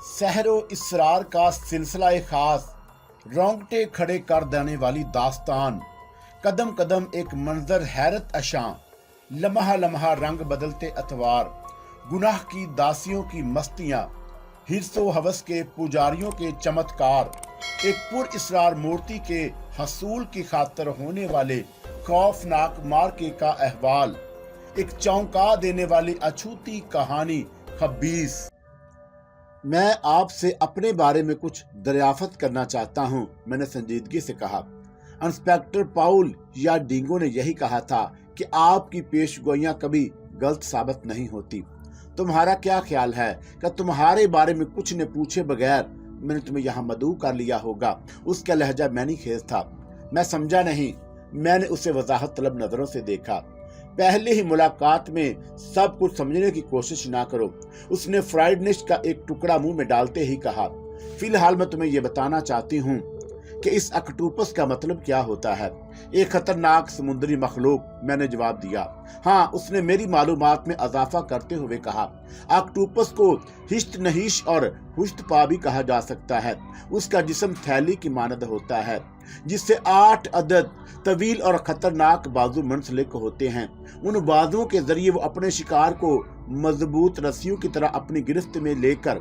सहरो इसरार का सिलसिला खास, रोंगटे खड़े कर देने वाली दास्तान, कदम कदम एक मंजर हैरत अशां, लम्हा लम्हा रंग बदलते अतवार, गुनाह की दासियों की मस्तियां, हिर्सो हवस के पुजारियों के चमत्कार, एक पुर इसरार मूर्ति के हसूल की खातर होने वाले खौफनाक मार्के का अहवाल, एक चौंका देने वाली अछूती कहानी खबीस। मैं आपसे अपने बारे में कुछ दरियाफ्त करना चाहता हूं, मैंने संजीदगी से कहा। इंस्पेक्टर पाउल या डिंगो ने यही कहा था कि आपकी पेशगोइयां कभी गलत साबित नहीं होती। तुम्हारा क्या ख्याल है कि तुम्हारे बारे में कुछ ने पूछे बगैर मैंने तुम्हें यहाँ मदऊ कर लिया होगा? उसका लहजा मैनी खेज था। मैं समझा नहीं। मैंने उसे वजाहत तलब नजरों से देखा। पहले ही मुलाकात में सब कुछ समझने की कोशिश ना करो, उसने फ्राइड निश का एक टुकड़ा मुंह में डालते ही कहा। फिलहाल मैं तुम्हें यह बताना चाहती हूँ कि इस ऑक्टोपस का मतलब क्या होता है। एक खतरनाक समुद्री मखलूक, मैंने जवाब दिया। हाँ, उसने मेरी मालूमात में इजाफा करते हुए कहा। ऑक्टोपस को हिश्त नहीश और हुश्तपा भी कहा जा सकता है। उसका जिस्म थैली की मानद होता है, जिससे 8 अदद तवील और खतरनाक बाजू मुंसलिक होते हैं। उन बाजुओं के जरिए वो अपने शिकार को मजबूत रस्सियों की तरह अपनी गिरफ्त में लेकर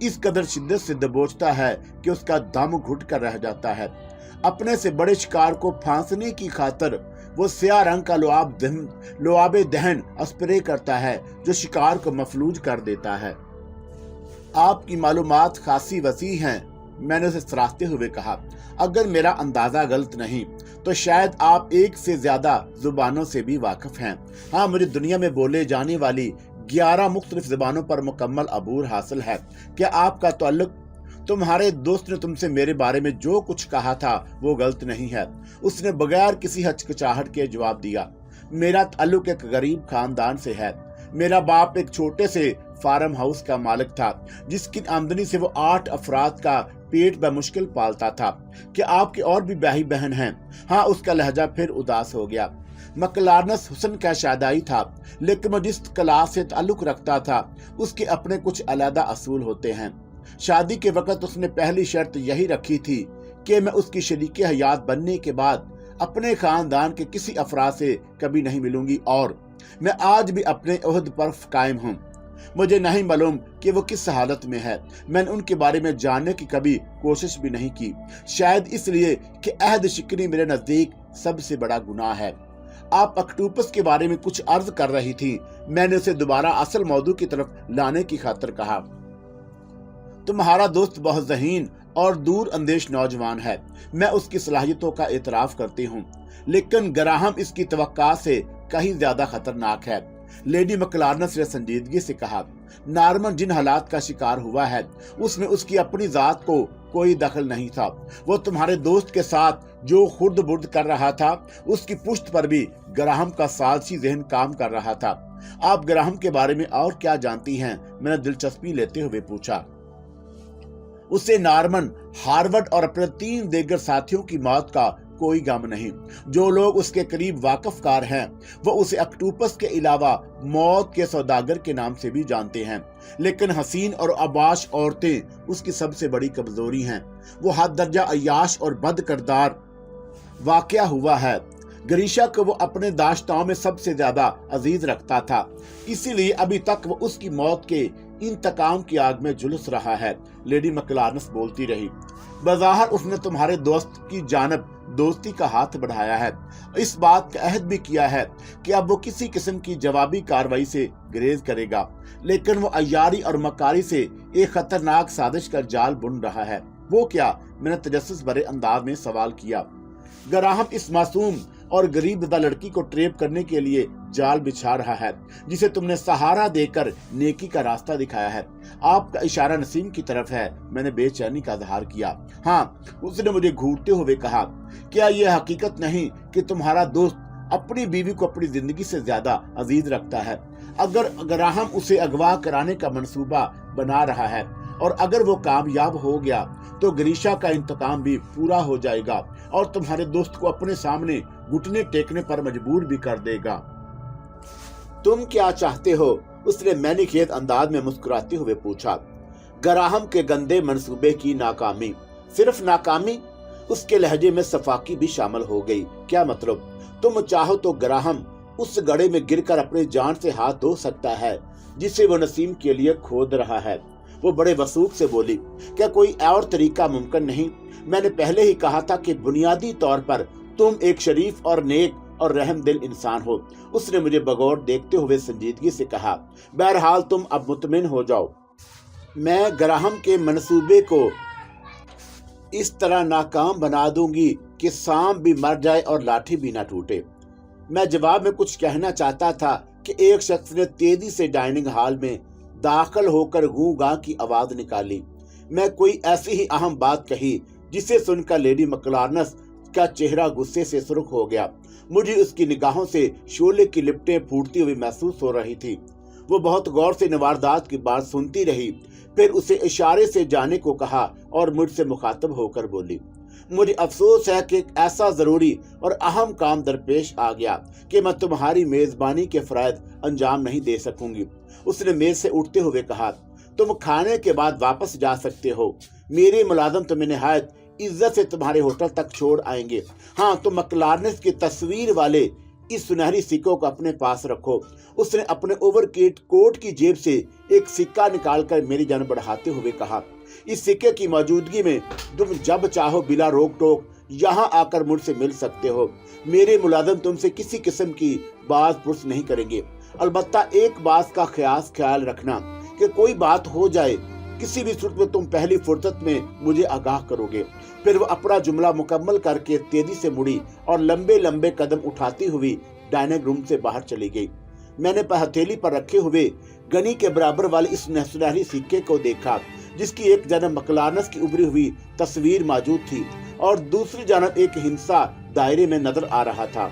इस कदर शिद्दत से दबोचता है कि उसका दम घुट कर रह जाता है। अपने से बड़े शिकार को फांसने की खातर वो स्याह रंग का लुआबे दहन स्प्रे करता है, जो शिकार को मफलूज कर देता है। आपकी मालूमात खासी वसी हैं, मैंने उसे सराहते हुए कहा। अगर मेरा अंदाजा गलत नहीं तो शायद आप एक से ज्यादा जुबानों से भी वाकिफ हैं। हाँ, मुझे दुनिया में बोले जाने वाली 11 मुख्तलिफ जुबानों पर मुकम्मल अबूर हासिल है। क्या आपका ताल्लुक, तुम्हारे दोस्त ने तुमसे मेरे बारे में जो कुछ कहा था वो गलत नहीं है? उसने बगैर किसी हचकिचाहट के जवाब दिया। मेरा ताल्लुक एक गरीब खानदान से है। मेरा बाप एक छोटे से फार्म हाउस का मालिक था, जिसकी आमदनी से वो 8 अफराद का पेट बमुश्किल पालता था। क्या आपके और भी भाई बहन हैं? हाँ, उसका लहजा फिर उदास हो गया। मकलार्नस हुसन का शादाई था, लेकिन वो जिस क्लास से ताल्लुक रखता था उसके अपने कुछ अलग असूल होते हैं। शादी के वक्त उसने पहली शर्त यही रखी थी कि मैं उसकी शरीक हयात बनने के बाद अपने खानदान के किसी अफराद से कभी नहीं मिलूंगी, और मैं आज भी अपने ओहद पर कायम हूँ। मुझे नहीं मालूम कि वो किस हालत में है। मैंने उनके बारे में जानने की कभी कोशिश भी नहीं की, शायद इसलिए कि अहद शिकनी मेरे नजदीक सबसे बड़ा गुनाह है। आप ऑक्टोपस के बारे में कुछ अर्ज कर रही थी। मैंने उसे दोबारा असल मौजू की तरफ लाने की खातिर कहा। तुम्हारा दोस्त बहुत ज़हीन और दूर अंदेश नौजवान है। मैं उसकी सलाहियतों का एतराफ करती हूँ, लेकिन ग्राहम इसकी तवक्का से कहीं ज्यादा खतरनाक है। लेडी मकलार्नस ने संजीदगी से कहा। नॉर्मन जिन हालात का शिकार हुआ है उसमें उसकी अपनी जात को कोई दखल नहीं था। वो तुम्हारे दोस्त के साथ जो खुर्द बुर्द कर रहा था उसकी पुश्त पर भी ग्राहम का साजिशी जहन काम कर रहा था। आप ग्राहम के बारे में और क्या जानती हैं? मैंने दिलचस्पी लेते हुए पूछा। उसे नॉर्मन, हार्वर्ड और अपने 3 देगर साथियों की मौत का कोई गम नहीं। जो लोग उसके करीब वाकफकार हैं वो उसे ऑक्टोपस के अलावा मौत के सौदागर के नाम से भी जानते हैं, लेकिन हसीन और आबाश औरतें उसकी सबसे बड़ी कमजोरी हैं। वो हद दर्जा अय्याश और बद किरदार वाकया हुआ है। गरीशा को वो अपने दाश्ताओं में सबसे ज्यादा अजीज रखता था, इसीलिए अभी तक वो उसकी मौत के इंतकाम की आग में झुलस रहा है। लेडी मकलार्नस बोलती रही। बज़ाहिर उसने तुम्हारे दोस्त की जानब दोस्ती का हाथ बढ़ाया है, इस बात का अहद भी किया है कि अब वो किसी किस्म की जवाबी कार्रवाई से गुरेज करेगा, लेकिन वो अय्यारी और मकारी से एक खतरनाक साजिश का जाल बुन रहा है। वो क्या? मैंने तजस्सुस भरे अंदाज में सवाल किया। ग्राहम इस मासूम और गरीब लड़की को ट्रेप करने के लिए जाल बिछा रहा है, जिसे तुमने सहारा देकर नेकी का रास्ता दिखाया है। आपका इशारा नसीम की तरफ है। मैंने बेचैनी का इजहार किया। हाँ, उसने मुझे घूरते हुए कहा। क्या यह हकीकत नहीं कि तुम्हारा दोस्त अपनी बीवी को अपनी जिंदगी से ज्यादा अजीज रखता है? अगर ग्राहम उसे अगवा कराने का मंसूबा बना रहा है और अगर वो कामयाब हो गया तो गरीशा का इंतकाम भी पूरा हो जाएगा और तुम्हारे दोस्त को अपने सामने घुटने टेकने पर मजबूर भी कर देगा। तुम क्या चाहते हो? उसने मैंने खेत अंदाज में मुस्कुराते हुए पूछा। ग्राहम के गंदे मंसूबे की नाकामी। सिर्फ नाकामी, उसके लहजे में सफाकी भी शामिल हो गई। क्या मतलब? तुम चाहो तो ग्राहम उस गड्ढे में गिरकर अपनी जान से हाथ धो सकता है जिसे वो नसीम के लिए खोद रहा है। वो बड़े वसूख से बोली, क्या कोई और तरीका मुमकिन नहीं? मैंने पहले ही कहा था कि बुनियादी तौर पर तुम एक शरीफ और नेक और रहमदिल इंसान हो। उसने मुझे बगौर देखते हुए संजीदगी से कहा, बहरहाल तुम अब मुतमिन हो जाओ, मैं ग्राहम के मंसूबे को इस तरह नाकाम बना दूंगी कि सांप भी मर जाए और लाठी भी ना टूटे। मैं जवाब में कुछ कहना चाहता था कि एक शख्स ने तेजी से डाइनिंग हॉल में दाखिल होकर गूं गां की आवाज निकाली। मैं कोई ऐसी ही अहम बात कही जिसे सुनकर लेडी मकलार्नस का चेहरा गुस्से से सुर्ख हो गया। मुझे उसकी निगाहों से शोले की लिपटें फूटती हुई महसूस हो रही थी। वो बहुत गौर से नवारदात की बात सुनती रही, फिर उसे इशारे से जाने को कहा और मुझसे मुखातब होकर बोली, मुझे अफसोस है कि एक ऐसा जरूरी और अहम काम दरपेश आ गया कि मैं तुम्हारी मेजबानी के फराइज अंजाम नहीं दे सकूंगी। उसने मेज से उठते हुए कहा, तुम खाने के बाद वापस जा सकते हो। मेरे मुलाजिम तुम्हें निहायत इज्जत से तुम्हारे होटल तक छोड़ आएंगे। हाँ, तुम मकलार्नस की तस्वीर वाले इस सुनहरी सिक्कों को अपने पास रखो। उसने अपने ओवरकोट कोट की जेब से एक सिक्का निकालकर मेरी जान बढ़ाते हुए कहा, इस सिक्के की मौजूदगी में तुम जब चाहो बिला रोक टोक यहाँ आकर मुझसे मिल सकते हो। मेरे मुलाजिम तुमसे किसी किस्म की बात पुरस नहीं करेंगे। अलबत्ता एक बात का ख्याल रखना कि कोई बात हो जाए, किसी भी सूरत में तुम पहली फुर्सत में मुझे आगाह करोगे। फिर वो अपना जुमला मुकम्मल करके तेजी से मुड़ी और लंबे लंबे कदम उठाती हुई डाइनिंग रूम से बाहर चली गई। मैंने हथेली पर रखे हुए गनी के बराबर वाले इस सुनहरी सिक्के को देखा, जिसकी एक जानब मकलार्नस की उभरी हुई तस्वीर मौजूद थी और दूसरी जानब एक हिंसा दायरे में नजर आ रहा था।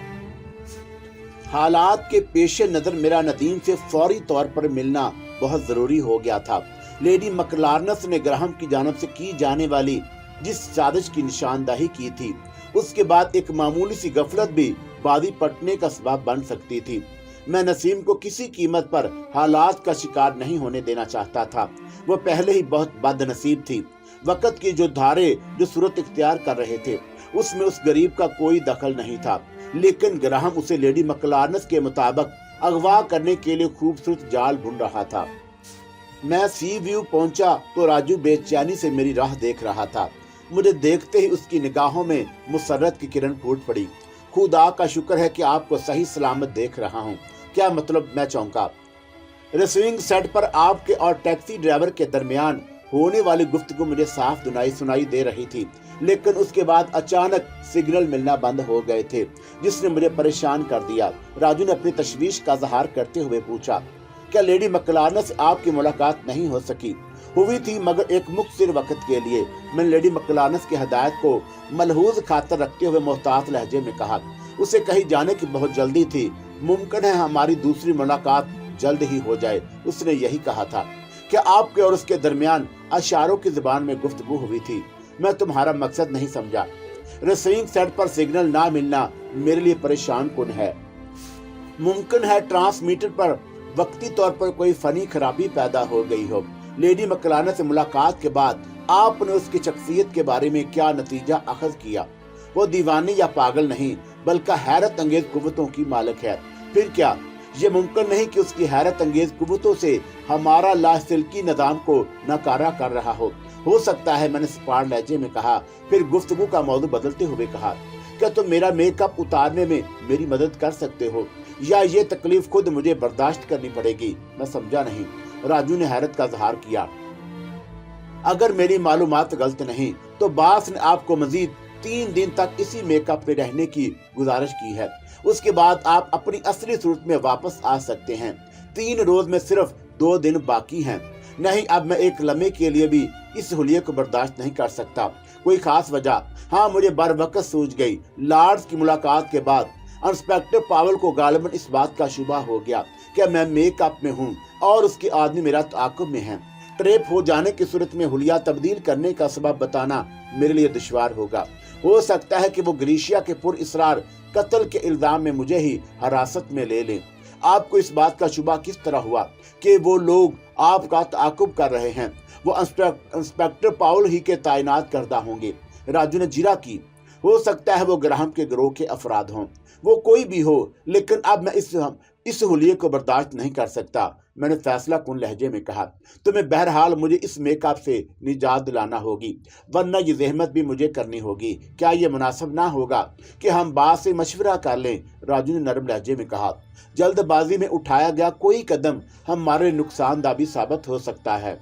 हालात के पेश नजर मेरा नदीम से फौरी तौर पर मिलना बहुत जरूरी हो गया था। लेडी मकलार्नस ने ग्राहम की जानब से की जाने वाली जिस साजिश की निशानदाही की थी, उसके बाद एक मामूली सी गफलत भी बादी पटने का सबब बन सकती थी। मैं नसीम को किसी कीमत पर हालात का शिकार नहीं होने देना चाहता था। वो पहले ही बहुत बदनसीब थी। वक्त की जो धारे जो सूरत इख्तियार कर रहे थे, उसमें उस गरीब का कोई दखल नहीं था, लेकिन ग्राहम उसे लेडी मकलार्नस के मुताबिक अगवा करने के लिए खूबसूरत जाल बुन रहा था। मैं सी व्यू पहुंचा तो राजू बेचैनी से मेरी राह देख रहा था। मुझे देखते ही उसकी निगाहों में मुसर्रत की किरण फूट पड़ी। खुदा का शुक्र है कि आपको सही सलामत देख रहा हूँ। क्या मतलब? मैं चौंका। रिसीविंग सेट पर आपके और टैक्सी ड्राइवर के दरमियान होने वाली गुफ्तगू मुझे साफ सुनाई दे रही थी, लेकिन उसके बाद अचानक सिग्नल मिलना बंद हो गए थे, जिसने मुझे परेशान कर दिया। राजू ने अपनी तशवीश का इजहार करते हुए पूछा, क्या लेडी मकलार्नस से आपकी मुलाकात नहीं हो सकी? हुई थी, मगर एक मुख्तर वक्त के लिए। मैंने लेडी मकलार्नस की हदायत को मलहूज खातर रखते हुए मोहतात लहजे में कहा, उसे कहीं जाने की बहुत जल्दी थी। मुमकिन है हमारी दूसरी मुलाकात जल्द ही हो जाए। उसने यही कहा था। क्या आपके और उसके दरमियान अशारों की जुबान में गुफ्तगू हुई थी? मैं तुम्हारा मकसद नहीं समझा। रिसीविंग सेट पर सिग्नल ना मिलना मेरे लिए परेशान कुन है। मुमकिन है ट्रांसमीटर पर वक्ती तौर पर कोई फनी खराबी पैदा हो गई हो। लेडी मकलार्नस से मुलाकात के बाद आपने उसकी शख्सियत के बारे में क्या नतीजा अखज किया? वो दीवानी या पागल नहीं, बल्कि हैरत अंगेज कुव्वतों की मालिक है। फिर क्या ये मुमकिन नहीं कि उसकी हैरत अंगेज कुव्वतों से हमारा लासिल्की निजाम को नकारा कर रहा हो सकता है। मैंने स्पार लहजे में कहा। फिर गुफ्तगू का मौजू बदलते हुए कहा, क्या तुम मेरा मेकअप उतारने में मेरी मदद कर सकते हो, या ये तकलीफ खुद मुझे बर्दाश्त करनी पड़ेगी? मैं समझा नहीं। राजू ने हैरत का इजहार किया। अगर मेरी मालूमात गलत नहीं तो बास ने आपको मजीद 3 दिन तक इसी मेकअप में रहने की गुजारिश की है। उसके बाद आप अपनी असली सूरत में वापस आ सकते हैं। 3 रोज में सिर्फ 2 दिन बाकी हैं। नहीं, अब मैं एक लम्हे के लिए भी इस हुलिये को बर्दाश्त नहीं कर सकता। कोई खास वजह? हाँ, मुझे बर वक्त सूझ गई। लॉर्ड्स की मुलाकात के बाद इंस्पेक्टर पावल को गालिबन इस बात का शुबा हो गया कि मैं मेकअप में हूँ और उसके आदमी मेरा ताक़ुब में है। ट्रेप हो जाने की सूरत में हुलिया तब्दील करने का सबब बताना मेरे लिए दुश्वार होगा। हो सकता है कि वो ग्रीशिया के पुरइसरार कत्ल के इल्जाम में मुझे ही हिरासत में ले लें। आपको इस बात का शुबा किस तरह हुआ कि वो लोग आपका ताक़ुब कर रहे हैं? वो इंस्पेक्टर पाउल ही के तैनात करदा होंगे। राजू ने जिरा की। हो सकता है वो ग्राहम के गिरोह के अफराद हों, वो कोई भी हो, लेकिन अब मैं इस हुलिये को बर्दाश्त नहीं कर सकता। मैंने फैसला कुन लहजे में कहा। तुम्हें बहरहाल मुझे इस मेकअप से निजात दिलाना होगी, वरना ये जहमत भी मुझे करनी होगी। क्या ये मुनासिब ना होगा कि हम बात से मशवरा कर लें? राजू ने नरम लहजे में कहा। जल्दबाजी में उठाया गया कोई कदम हमारे नुकसानदा भी साबित हो सकता है।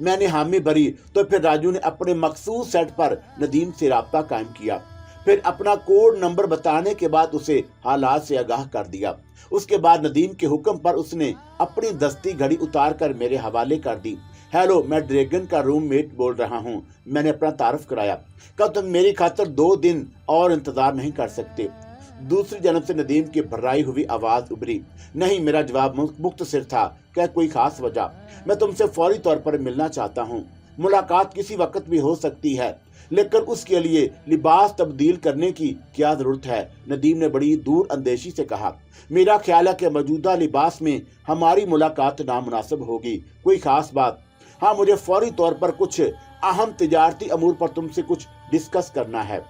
मैंने हामी भरी तो फिर राजू ने अपने मखसूस सेट पर नदीम से राब्ता कायम किया। फिर अपना कोड नंबर बताने के बाद उसे हालात से आगाह कर दिया। उसके बाद नदीम के हुक्म पर उसने अपनी दस्ती घड़ी उतार कर मेरे हवाले कर दी। हेलो, मैं ड्रैगन का रूममेट बोल रहा हूँ। मैंने अपना तारुफ कराया। क्या तुम मेरी खातिर 2 दिन और इंतजार नहीं कर सकते? दूसरी जन्म से नदीम की भर्राई हुई आवाज उभरी। नहीं, मेरा जवाब मुख्तसर था। क्या कोई खास वजह? मैं तुमसे फौरी तौर पर मिलना चाहता हूँ। मुलाकात किसी वक्त भी हो सकती है, लेकिन उसके लिए लिबास तब्दील करने की क्या जरूरत है? नदीम ने बड़ी दूर अंदेशी से कहा। मेरा ख्याल है कि मौजूदा लिबास में हमारी मुलाकात नामुनासिब होगी। कोई खास बात? हाँ, मुझे फौरी तौर पर कुछ अहम तिजारती अमूर पर तुमसे कुछ डिस्कस करना है।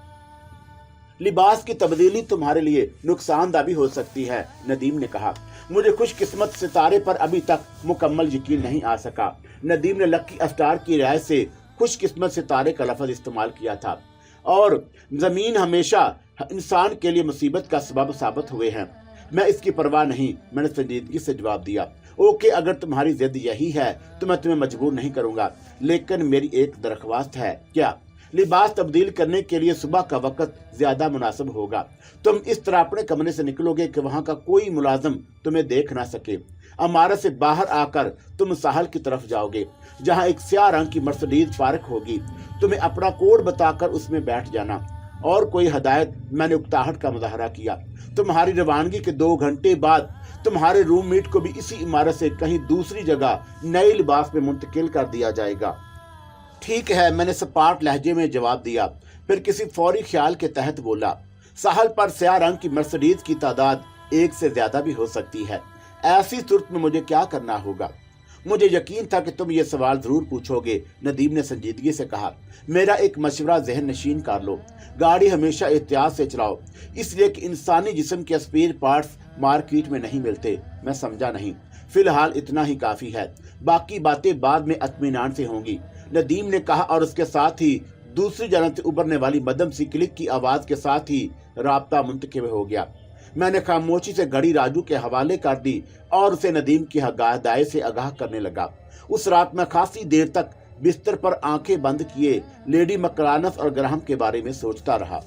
लिबास की तब्दीली तुम्हारे लिए नुकसानदा भी हो सकती है, नदीम ने कहा। मुझे खुशकिस्मत सितारे पर अभी तक मुकम्मल यकीन नहीं आ सका। नदीम ने लकी स्टार की राय से खुशकिस्मत सितारे का लफ्ज इस्तेमाल किया था, और जमीन हमेशा इंसान के लिए मुसीबत का सबब साबित हुए हैं। मैं इसकी परवाह नहीं, मैंने संजीदगी से जवाब दिया। ओके, अगर तुम्हारी जिद यही है तो मैं तुम्हें मजबूर नहीं करूंगा, लेकिन मेरी एक दरख्वास्त है। क्या? लिबास तब्दील करने के लिए सुबह का वक्त ज्यादा मुनासिब होगा। तुम इस तरह अपने कमरे से निकलोगे कि वहां का कोई मुलाजिम तुम्हें देख ना सके। इमारत से बाहर आकर तुम साहल की तरफ जाओगे, जहां एक स्याह रंग की मर्सिडीज पार्क होगी। तुम्हें अपना कोड बताकर उसमें बैठ जाना। और कोई हदायत? मैंने उकताहट का मुजाहरा किया। तुम्हारी रवानगी के 2 घंटे बाद तुम्हारे रूममेट को भी इसी इमारत से कहीं दूसरी जगह नए लिबास में मुंतकिल कर दिया जाएगा। ठीक है, मैंने सपाट लहजे में जवाब दिया। फिर किसी फौरी ख्याल के तहत बोला। साहल पर स्याह रंग की मर्सिडीज की तादाद 1 से ज्यादा भी हो सकती है। ऐसी सूरत में मुझे क्या करना होगा? मुझे यकीन था कि तुम ये सवाल जरूर पूछोगे, नदीम ने संजीदगी से कहा। मेरा एक मशवरा जहन नशीन कर लो। गाड़ी हमेशा एहतियात से चलाओ, इसलिए कि इंसानी जिस्म के स्पेयर पार्ट्स मार्केट में नहीं मिलते। मैं समझा नहीं। फिलहाल इतना ही काफी है, बाकी बातें बाद में इत्मीनान से होंगी, नदीम ने कहा, और उसके साथ ही दूसरी जानब से उभरने वाली मदम सी क्लिक की आवाज के साथ ही राब्ता मुंतकिब हो गया। मैंने खामोशी से घड़ी राजू के हवाले कर दी और उसे नदीम की हदायत से आगाह करने लगा। उस रात मैं खासी देर तक बिस्तर पर आंखें बंद किए लेडी मकरानस और ग्राहम के बारे में सोचता रहा।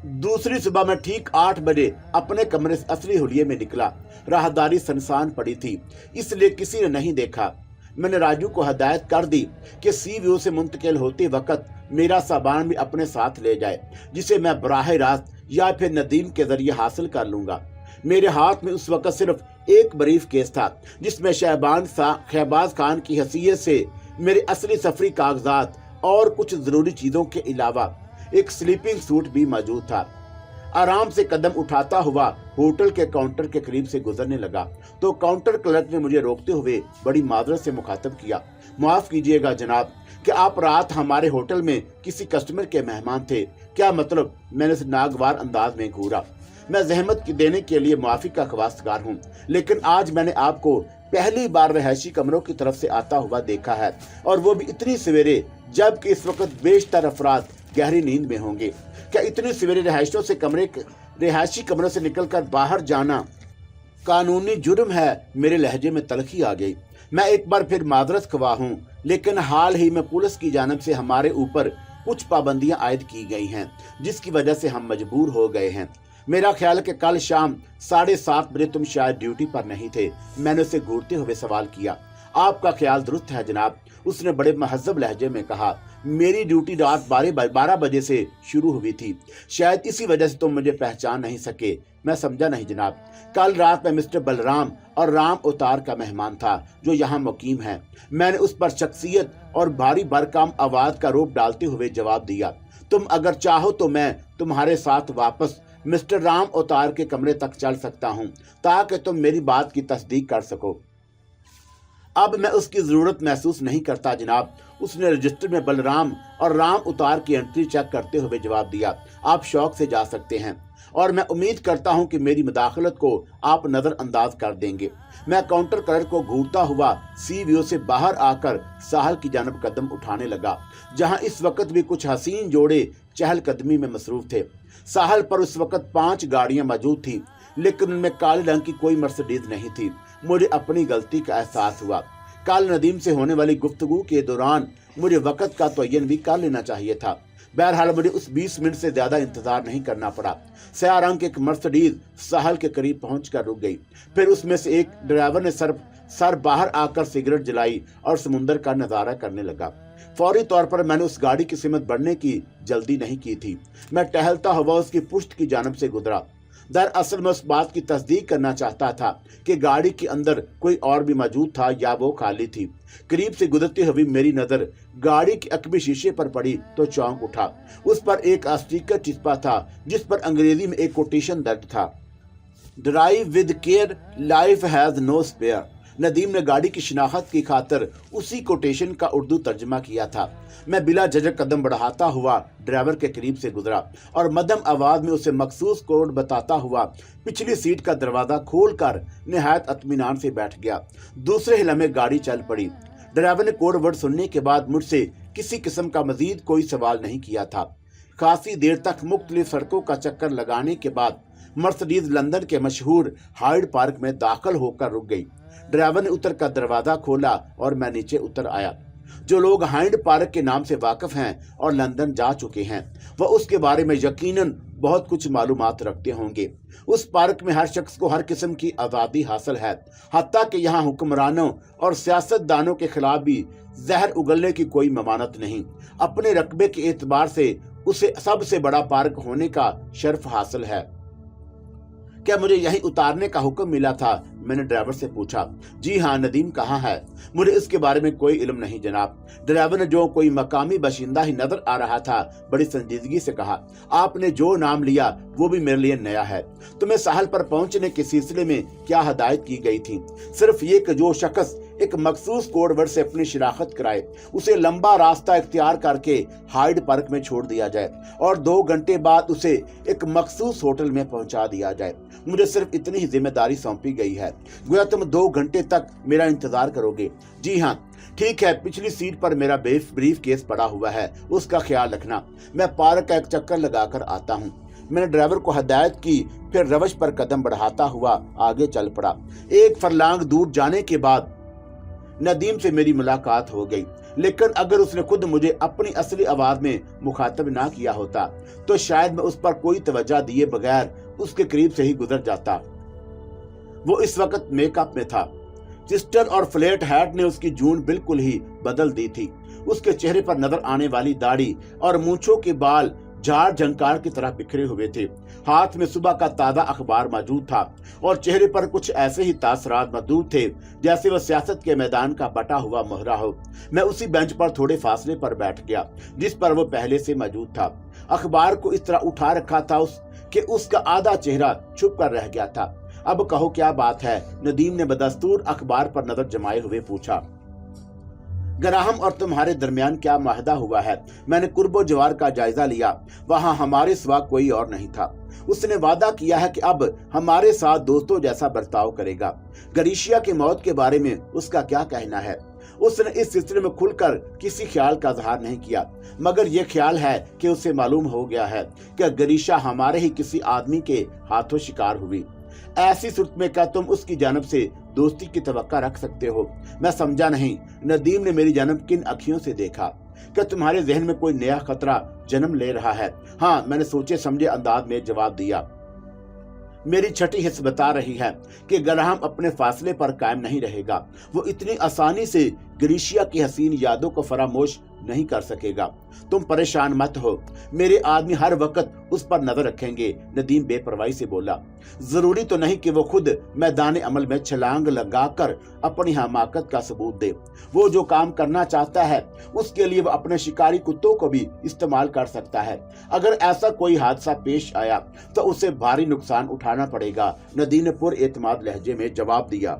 दूसरी सुबह मैं ठीक 8 बजे अपने कमरे से असली हुलिये में निकला। राहदारी सुनसान पड़ी थी, इसलिए किसी ने नहीं देखा। मैंने राजू को हदायत कर दी कि सी व्यू से मुंतकिल होते वक्त मेरा सामान भी अपने साथ ले जाए, जिसे मैं बराह रास्त या फिर नदीम के जरिए हासिल कर लूंगा। मेरे हाथ में उस वक्त सिर्फ एक ब्रीफ केस था, जिसमें शहबाज खान की हैसियत से मेरे असली सफरी कागजात और कुछ जरूरी चीजों के अलावा एक स्लीपिंग सूट भी मौजूद था। आराम से कदम उठाता हुआ होटल के काउंटर के करीब से गुजरने लगा तो काउंटर क्लर्क ने मुझे रोकते हुए बड़ी माजरत से मुखातब किया। माफ कीजिएगा जनाब, कि आप रात हमारे होटल में किसी कस्टमर के मेहमान थे? क्या मतलब? मैंने उसे नागवार अंदाज में घूरा। मैं जहमत देने के लिए माफी का ख्वास्तगार हूँ, लेकिन आज मैंने आपको पहली बार रहायशी कमरों की तरफ से आता हुआ देखा है, और वो भी इतनी सवेरे, जबकि इस वक्त बेशतर अफराद गहरी नींद में होंगे। क्या इतनी सवेरे रिहायशी कमरों से निकलकर बाहर जाना कानूनी जुर्म है? मेरे लहजे में तलखी आ गई। मैं एक बार फिर माजरत ख्वाह हूँ, लेकिन हाल ही में पुलिस की जानिब से हमारे ऊपर कुछ पाबंदियां आयद की गई हैं, जिसकी वजह से हम मजबूर हो गए हैं। मेरा ख्याल है कि कल शाम 7:30 बजे तुम शायद ड्यूटी पर नहीं थे। मैंने उसे घूरते हुए सवाल किया। आपका ख्याल दुरुस्त है जनाब, उसने बड़े महज़ब लहजे में कहा। मेरी ड्यूटी रात 12 बजे से शुरू हुई थी, शायद इसी वजह से तुम मुझे पहचान नहीं सके। मैं समझा नहीं जनाब। कल रात में मिस्टर बलराम और राम अवतार का मेहमान था, जो यहाँ मुकीम है। मैंने उस पर शख्सियत और भारी भरकम आवाज का रूप डालते हुए जवाब दिया। तुम अगर चाहो तो मैं तुम्हारे साथ वापस मिस्टर राम अवतार के कमरे तक चल सकता हूँ, ताकि तुम मेरी बात की तस्दीक कर सको। अब मैं उसकी जरूरत महसूस नहीं करता जनाब। उसने रजिस्टर में बलराम और राम उतार की एंट्री चेक करते हुए जवाब दिया। आप शौक से जा सकते हैं और मैं उम्मीद करता हूं कि मेरी मुदाखलत को आप नजरअंदाज कर देंगे। मैं काउंटर क्लर्क को घूरता हुआ सी व्यू से बाहर आकर साहल की जानब कदम उठाने लगा, जहां इस वक्त भी कुछ हसीन जोड़े चहलकदमी में मसरूफ थे। साहल पर उस वक्त 5 गाड़ियां मौजूद थी, लेकिन उनमें काले रंग की कोई मर्सिडीज नहीं थी। मुझे अपनी गलती का एहसास हुआ। कल नदीम से होने वाली गुफ्तगू के दौरान मुझे वक्त का तयन भी कर लेना चाहिए था। बहरहाल मुझे उस 20 मिनट से ज्यादा इंतजार नहीं करना पड़ा। स्याह रंग की एक मर्सिडीज साहल के करीब पहुंचकर रुक गई। फिर उसमें से एक ड्राइवर ने सर बाहर आकर सिगरेट जलाई और समुंदर का नजारा करने लगा। फौरी तौर पर मैंने उस गाड़ी की सिमत बढ़ने की जल्दी नहीं की थी। मैं टहलता हुआ उसकी पुश्त की जानब से गुजरा। दरअसल मैं उस बात की तस्दीक करना चाहता था कि गाड़ी के अंदर कोई और भी मौजूद था या वो खाली थी। करीब से गुजरती हुई मेरी नजर गाड़ी के अकबी शीशे पर पड़ी तो चौंक उठा। उस पर एक स्टिकर चिपका था जिस पर अंग्रेजी में एक कोटेशन दर्ज था, drive with care, life has no spare. Nadeem ने गाड़ी की शिनाख्त की खातिर उसी कोटेशन का उर्दू तर्जमा किया था। मैं बिला झिझक कदम बढ़ाता हुआ ड्राइवर के करीब से गुजरा और मध्यम आवाज में उसे मखसूस कोड बताता हुआ पिछली सीट का दरवाजा खोलकर निहायत इत्मीनान से बैठ गया। दूसरे हिले में गाड़ी चल पड़ी। ड्राइवर ने कोड वर्ड सुनने के बाद मुझसे किसी किस्म का मजीद कोई सवाल नहीं किया था। खासी देर तक मुख्तलिफ सड़कों का चक्कर लगाने के बाद मर्सिडीज लंदन के मशहूर हाइड पार्क में दाखिल होकर रुक गई। ड्राइवर ने उतर कर दरवाजा खोला और मैं नीचे उतर आया। जो लोग हाइड पार्क के नाम से वाकिफ हैं और लंदन जा चुके हैं वह उसके बारे में यकीनन बहुत कुछ मालूमात रखते होंगे। उस पार्क में हर शख्स को हर किस्म की आज़ादी हासिल है, हत्ता कि यहाँ हुक्मरानों और सियासतदानों के खिलाफ भी जहर उगलने की कोई ममानत नहीं। अपने रकबे के एतबार से उसे सबसे बड़ा पार्क होने का शर्फ हासिल है। क्या मुझे यहीं उतारने का हुक्म मिला था? मैंने ड्राइवर से पूछा। जी हाँ, नदीम कहाँ है? मुझे इसके बारे में कोई इल्म नहीं जनाब। ड्राइवर ने, जो कोई मकामी बाशिंदा ही नजर आ रहा था, बड़ी संजीदगी से कहा। आपने जो नाम लिया वो भी मेरे लिए नया है। तुम्हें साहल पर पहुंचने के सिलसिले में क्या हदायत की गई थी? सिर्फ ये कि जो शख्स एक मखसूस कोड वर्ड से अपनी शिनाख्त कराए उसे लंबा रास्ता इख्तियार करके हाइड पार्क में छोड़ दिया जाए और 2 घंटे बाद उसे एक मखसूस होटल में पहुंचा दिया जाए। मुझे सिर्फ इतनी ही जिम्मेदारी सौंपी गई है। गोया तुम 2 घंटे तक मेरा इंतजार करोगे? जी हाँ, ठीक है। पिछली सीट पर मेरा ब्रीफ केस पड़ा हुआ है, उसका ख्याल रखना। मैं पार्क का एक चक्कर लगाकर आता हूँ। मैंने ड्राइवर को हदायत की, फिर रवश पर कदम बढ़ाता हुआ आगे चल पड़ा। 1 फरलांग दूर जाने के बाद नदीम से मेरी मुलाकात हो गई, लेकिन अगर उसने खुद मुझे अपनी असली आवाज में मुखातब ना किया होता तो शायद मैं उस पर कोई तवज्जो दिए बगैर उसके करीब से ही गुजर जाता। वो इस वक्त मेकअप में था। सिस्टर और फ्लैट हैट ने उसकी जून बिल्कुल ही बदल दी थी। उसके चेहरे पर नजर आने वाली दाढ़ी और मूंछों के बाल झाड़ झंकार की तरह बिखरे हुए थे। हाथ में सुबह का ताजा अखबार मौजूद था और चेहरे पर कुछ ऐसे ही तासरात मौजूद थे जैसे वह सियासत के मैदान का बटा हुआ मोहरा हो। मैं उसी बेंच पर थोड़े फासले पर बैठ गया जिस पर वो पहले से मौजूद था। अखबार को इस तरह उठा रखा था कि उसका आधा चेहरा छुप कर रह गया था। अब कहो क्या बात है? नदीम ने बदस्तूर अखबार पर नजर जमाए हुए पूछा। ग्राहम और तुम्हारे दरमियान क्या माहदा हुआ है? मैंने कुर्बो जवार का जायजा लिया। वहां हमारे सिवा कोई और नहीं था। उसने वादा किया है कि अब हमारे साथ दोस्तों जैसा बर्ताव करेगा। गरीशिया की मौत के बारे में उसका क्या कहना है? उसने इस सिलसिले में खुलकर किसी ख्याल का इजहार नहीं किया, मगर यह ख्याल है कि उसे मालूम हो गया है कि गरीशा हमारे ही किसी आदमी के हाथों शिकार हुई। ऐसी सूरत में क्या तुम उसकी जानब से दोस्ती की तवक्का रख सकते हो? मैं समझा नहीं। नदीम ने मेरी जानब किन अखियों से देखा। क्या तुम्हारे जहन में कोई नया खतरा जन्म ले रहा है? हाँ, मैंने सोचे समझे अंदाज में जवाब दिया। मेरी छठी हिस्स बता रही है कि ग्राहम अपने फासले पर कायम नहीं रहेगा। वो इतनी आसानी से ग्रीशिया की हसीन यादों को फरामोश नहीं कर सकेगा। तुम परेशान मत हो, मेरे आदमी हर वक्त उस पर नजर रखेंगे। नदीम बेपरवाही से बोला। जरूरी तो नहीं कि वो खुद मैदान अमल में छलांग लगाकर अपनी हमाकत का सबूत दे। वो जो काम करना चाहता है उसके लिए वो अपने शिकारी कुत्तों को भी इस्तेमाल कर सकता है। अगर ऐसा कोई हादसा पेश आया तो उसे भारी नुकसान उठाना पड़ेगा। नदीम ने पुरएतमाद लहजे में जवाब दिया।